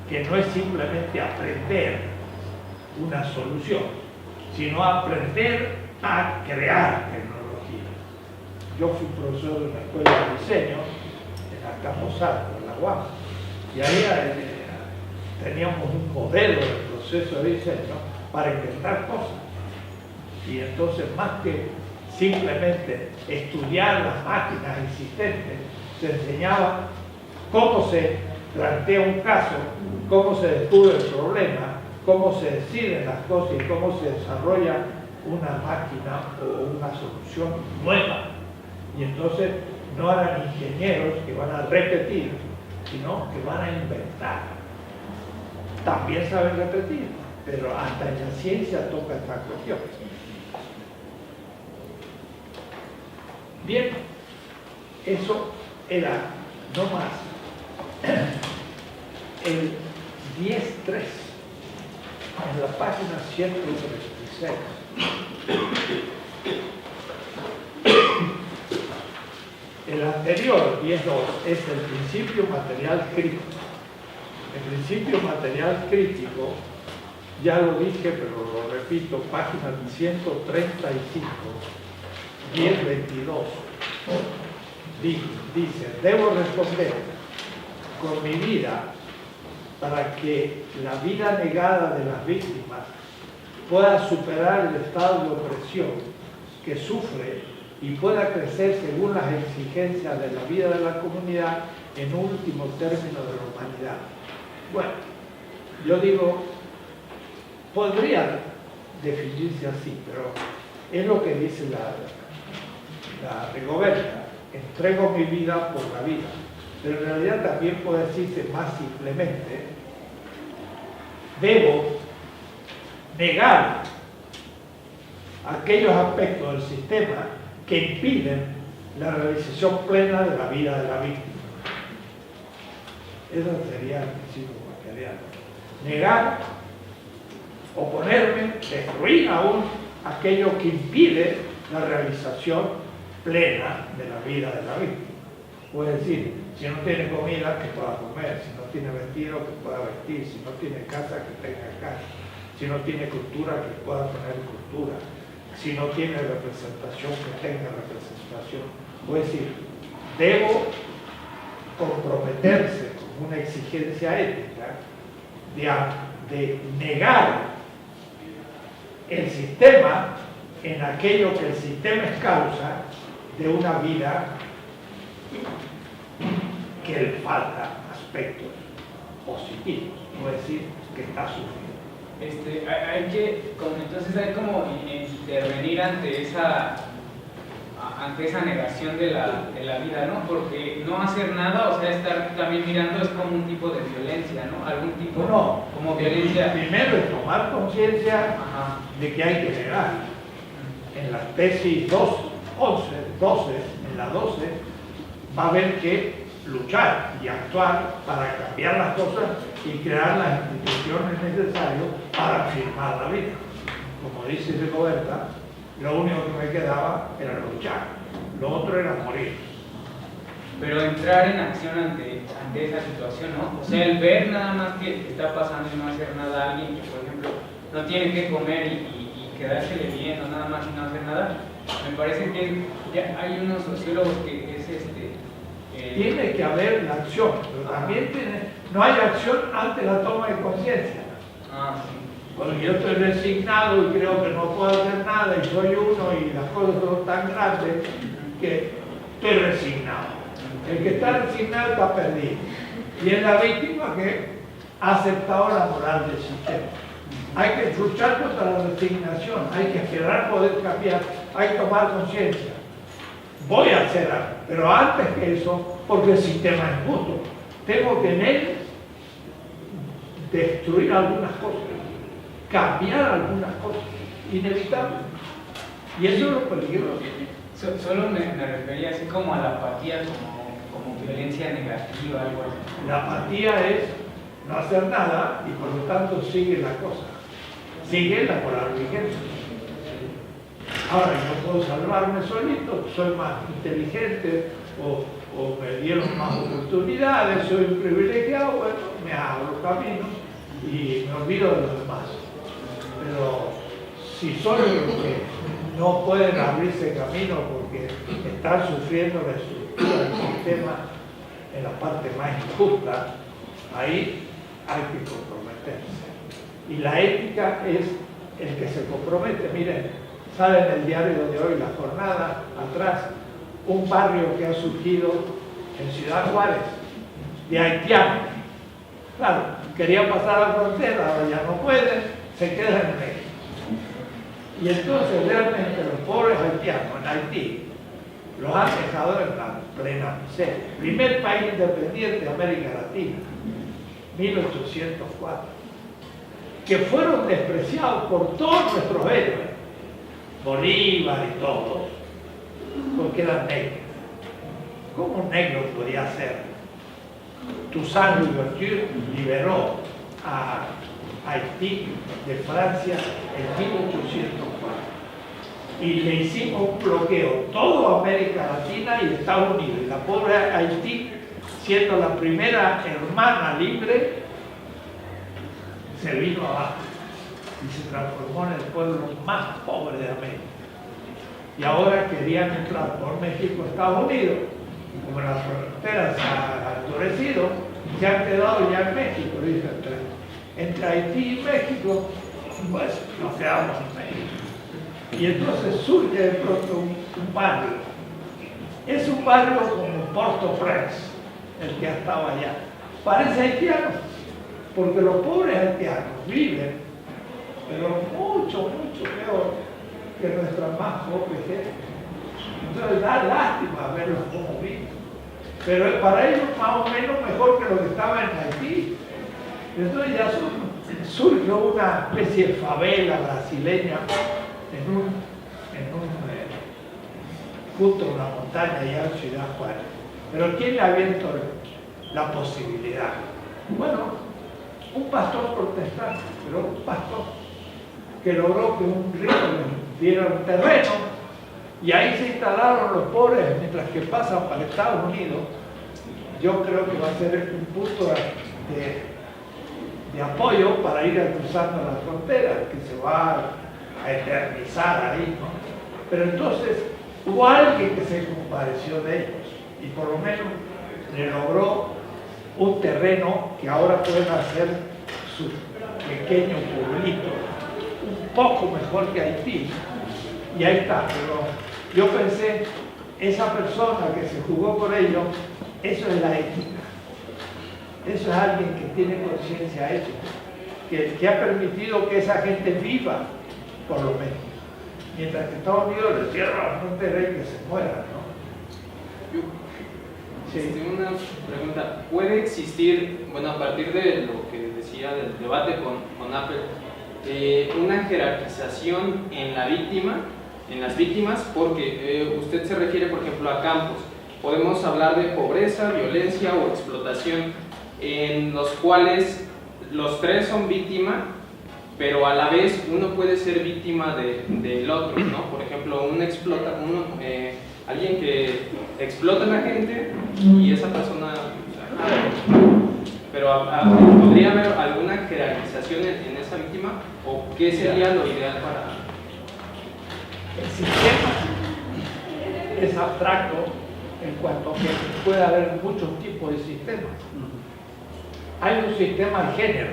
que no es simplemente aprender una solución, sino aprender a crear tecnología. Yo fui profesor de una escuela de diseño en la Campos Altos, en la UAM, y ahí teníamos un modelo de proceso de diseño para inventar cosas. Y entonces, más que simplemente estudiar las máquinas existentes, se enseñaba cómo se plantea un caso, cómo se descubre el problema, cómo se deciden las cosas y cómo se desarrolla una máquina o una solución nueva. Y entonces no eran ingenieros que van a repetir, sino que van a inventar. También saben repetir, pero hasta en la ciencia toca esta cuestión. Bien, eso era no más el 10.3 en la página 136. El anterior 10.2 es el principio material crítico. El principio material crítico, ya lo dije, pero lo repito, página 135. 10.22 dice: debo responder con mi vida para que la vida negada de las víctimas pueda superar el estado de opresión que sufre y pueda crecer según las exigencias de la vida de la comunidad en último término de la humanidad. Bueno, yo digo, podría definirse así, pero es lo que dice la Rigoberta: entrego mi vida por la vida. Pero en realidad también puede decirse más simplemente: debo negar aquellos aspectos del sistema que impiden la realización plena de la vida de la víctima. Eso sería el principio material. Negar, oponerme, destruir aún aquello que impide la realización plena de la vida de la víctima. Puede decir, si no tiene comida, que pueda comer; si no tiene vestido, que pueda vestir; si no tiene casa, que tenga casa; si no tiene cultura, que pueda tener cultura; si no tiene representación, que tenga representación. Puede decir, debo comprometerse con una exigencia ética de negar el sistema en aquello que el sistema es causa de una vida que le falta aspectos positivos, no decir que está sufriendo. Hay que, entonces hay como intervenir ante esa negación de la vida, ¿no? Porque no hacer nada, o sea, estar también mirando es como un tipo de violencia, ¿no? Algún tipo, como violencia. Primero es tomar conciencia de que hay que negar. En la tesis 12, en la 12, va a haber que luchar y actuar para cambiar las cosas y crear las instituciones necesarias para afirmar la vida. Como dice Rigoberta, lo único que me quedaba era luchar, lo otro era morir. pero entrar en acción ante esa situación, ¿no? O sea, el ver nada más que está pasando y no hacer nada a alguien que, por ejemplo, no tiene que comer y quedársele bien o nada más y no hacer nada, me parece que ya hay unos sociólogos que es Tiene que haber la acción, pero también no hay acción ante la toma de conciencia. Sí. Cuando yo estoy resignado y creo que no puedo hacer nada y soy uno y las cosas son tan grandes que estoy resignado. El que está resignado está perdido. Y es la víctima que ha aceptado la moral del sistema. Hay que luchar contra la resignación, hay que esperar poder cambiar, hay que tomar conciencia. Voy a hacer algo, pero antes que eso, porque el sistema es justo, tengo que en él destruir algunas cosas, cambiar algunas cosas, inevitable. Y eso es lo peligroso. Solo me refería así como a la apatía, como violencia negativa, algo así. La apatía es no hacer nada y por lo tanto sigue la cosa, sigue la moral vigente. Ahora, yo puedo salvarme solito, soy más inteligente o me dieron más oportunidades, soy un privilegiado, bueno, me abro camino y me olvido de los demás. Pero si son los que no pueden abrirse camino porque están sufriendo la estructura del sistema en la parte más injusta, ahí hay que comprometerse. Y la ética es el que se compromete. Miren, sale en el diario de hoy, La Jornada, atrás, un barrio que ha surgido en Ciudad Juárez, de haitianos. Claro, querían pasar la frontera, ahora ya no pueden, se quedan en México. Y entonces realmente los pobres haitianos en Haití los han dejado en la plena miseria. Primer país independiente de América Latina, 1804, que fueron despreciados por todos nuestros héroes, Bolívar y todos, porque eran negros. ¿Cómo un negro podía ser? Toussaint Louverture liberó a Haití de Francia en 1804 y le hicimos un bloqueo toda América Latina y Estados Unidos, y la pobre Haití, siendo la primera hermana libre, se vino abajo y se transformó en el pueblo más pobre de América. Y ahora querían entrar por México a Estados Unidos, y como las fronteras se han endurecido, se han quedado ya en México, dicen, entre Haití y México, pues nos quedamos en México. Y entonces surge de pronto un barrio. Es un barrio como Port-au-Prince, el que ha estado allá. Parece haitiano, porque los pobres haitianos viven, pero mucho, mucho peor que nuestras más pobres gente. Entonces da lástima verlos como viven. Pero para ellos más o menos mejor que lo que estaba en Haití. Entonces ya surgió una especie de favela brasileña junto a una montaña allá en Ciudad Juárez. Pero ¿quién le ha abierto la posibilidad? Bueno, un pastor protestante, pero un pastor que logró que un rico le diera un terreno y ahí se instalaron los pobres mientras que pasan para Estados Unidos. Yo creo que va a ser un punto de apoyo para ir cruzando la frontera, que se va a eternizar ahí, ¿no? Pero entonces hubo alguien que se compadeció de ellos y por lo menos le logró un terreno que ahora pueden hacer su pequeño pueblito, un poco mejor que Haití. Y ahí está, pero yo pensé, esa persona que se jugó por ello, eso es la ética. Eso es alguien que tiene conciencia ética, que ha permitido que esa gente viva, por lo menos. Mientras que Estados Unidos le cierra la frontera y que se muera, ¿no? Sí. Una pregunta. ¿Puede existir, bueno, a partir de lo que decía del debate con Apple, una jerarquización en la víctima, en las víctimas? Porque usted se refiere, por ejemplo, a campos. Podemos hablar de pobreza, violencia o explotación, en los cuales los tres son víctima, pero a la vez uno puede ser víctima del otro, ¿no? Por ejemplo, alguien que explota a la gente y esa persona, pero ¿podría haber alguna jerarquización en esa víctima? ¿O qué sería lo ideal para...? El sistema es abstracto en cuanto a que puede haber muchos tipos de sistemas. Hay un sistema de género.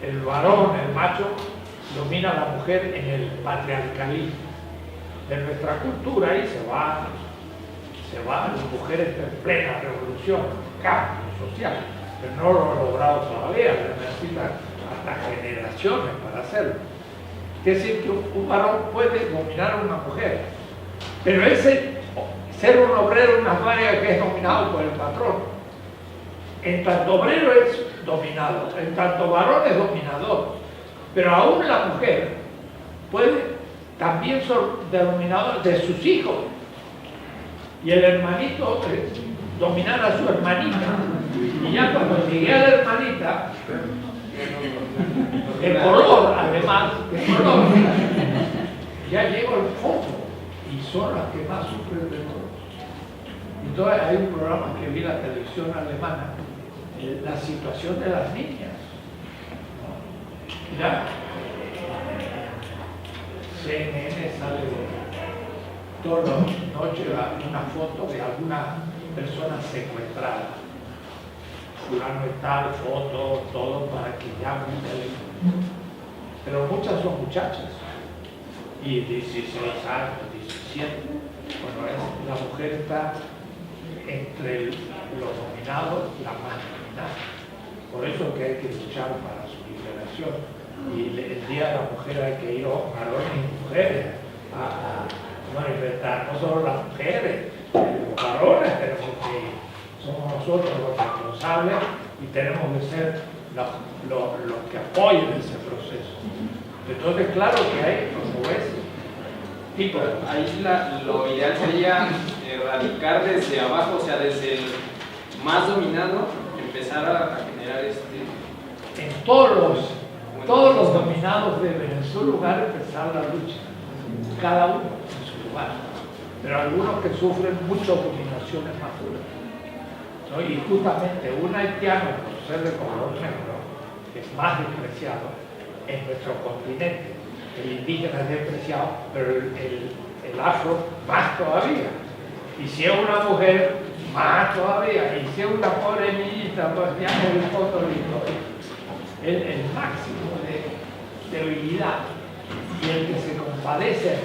El varón, el macho, domina a la mujer en el patriarcalismo. De nuestra cultura ahí se va, las mujeres en plena revolución, cambio social, pero no lo han logrado todavía, necesitan hasta generaciones para hacerlo. Es decir, que un varón puede dominar a una mujer, pero ser un obrero en una fábrica que es dominado por el patrón. En tanto obrero es dominado, en tanto varón es dominador, pero aún la mujer puede también ser dominador de sus hijos, y el hermanito dominar a su hermanita, y ya cuando llegué a la hermanita, el color, además, el color, ya llego al fondo, y son las que más sufren de todo. Entonces hay un programa que vi en la televisión alemana, la situación de las niñas. Mira, CNN sale todas las noches una foto de alguna persona secuestrada. Fulano tal, foto, todo para que llamen. Pero muchas son muchachas. Y 16 años, 17. Bueno, la mujer está entre los dominados, la más dominada. Por eso que hay que luchar para su liberación. Y el Día de la Mujer hay que ir varones y mujeres a manifestar, no solo las mujeres, los varones tenemos que ir. Somos nosotros los responsables y tenemos que ser los que apoyen ese proceso. Entonces, claro que hay, como ves, tipo. Ahí lo ideal sería erradicar desde abajo, o sea, desde el más dominado, empezar a generar En todos los dominados deben en su lugar empezar la lucha, cada uno en su lugar, pero algunos que sufren muchas dominaciones más duras, ¿no? Y justamente un haitiano, por ser de color negro, es más despreciado en nuestro continente. El indígena es despreciado, pero el afro más todavía. Y si es una mujer, más todavía. Y si es una pobre niñita, pues ya es el fondo de la historia. El máximo de debilidad. Y el que se compadece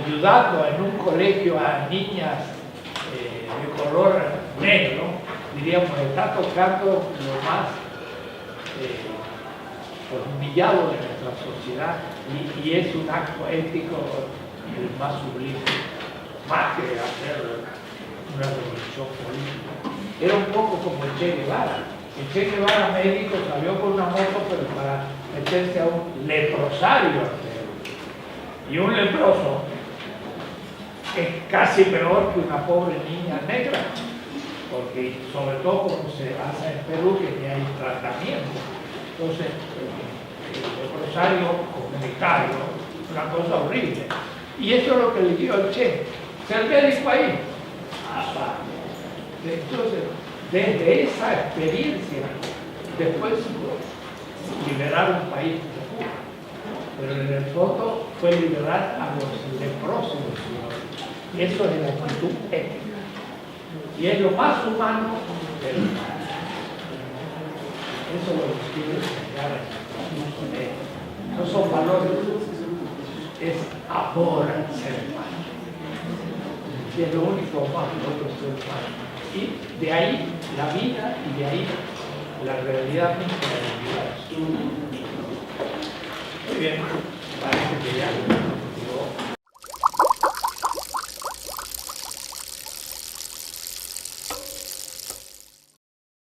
ayudando en un colegio a niñas de color negro, diríamos, está tocando lo más humillado de nuestra sociedad y es un acto ético el más sublime, más que hacer una revolución política. Era un poco como el Che Guevara. El Che Guevara médico salió con una moto pero para meterse a un leprosario. Y un leproso es casi peor que una pobre niña negra, porque sobre todo como se hace en Perú que ni hay tratamiento. Entonces, el leprosario comunitario, una cosa horrible. Y eso es lo que le dio al Che, ser médico ahí. Entonces, desde esa experiencia, después liberar un país de Cuba. Pero en el fondo fue liberar a los leprosos. Y eso es la actitud ética. Y es lo más humano del mundo. Eso es lo que quiero enseñar. No son valores, es amor al ser humano. Y es lo único más que es ser humano. Y de ahí la vida y de ahí la realidad misma de la vida. Muy bien, parece que ya.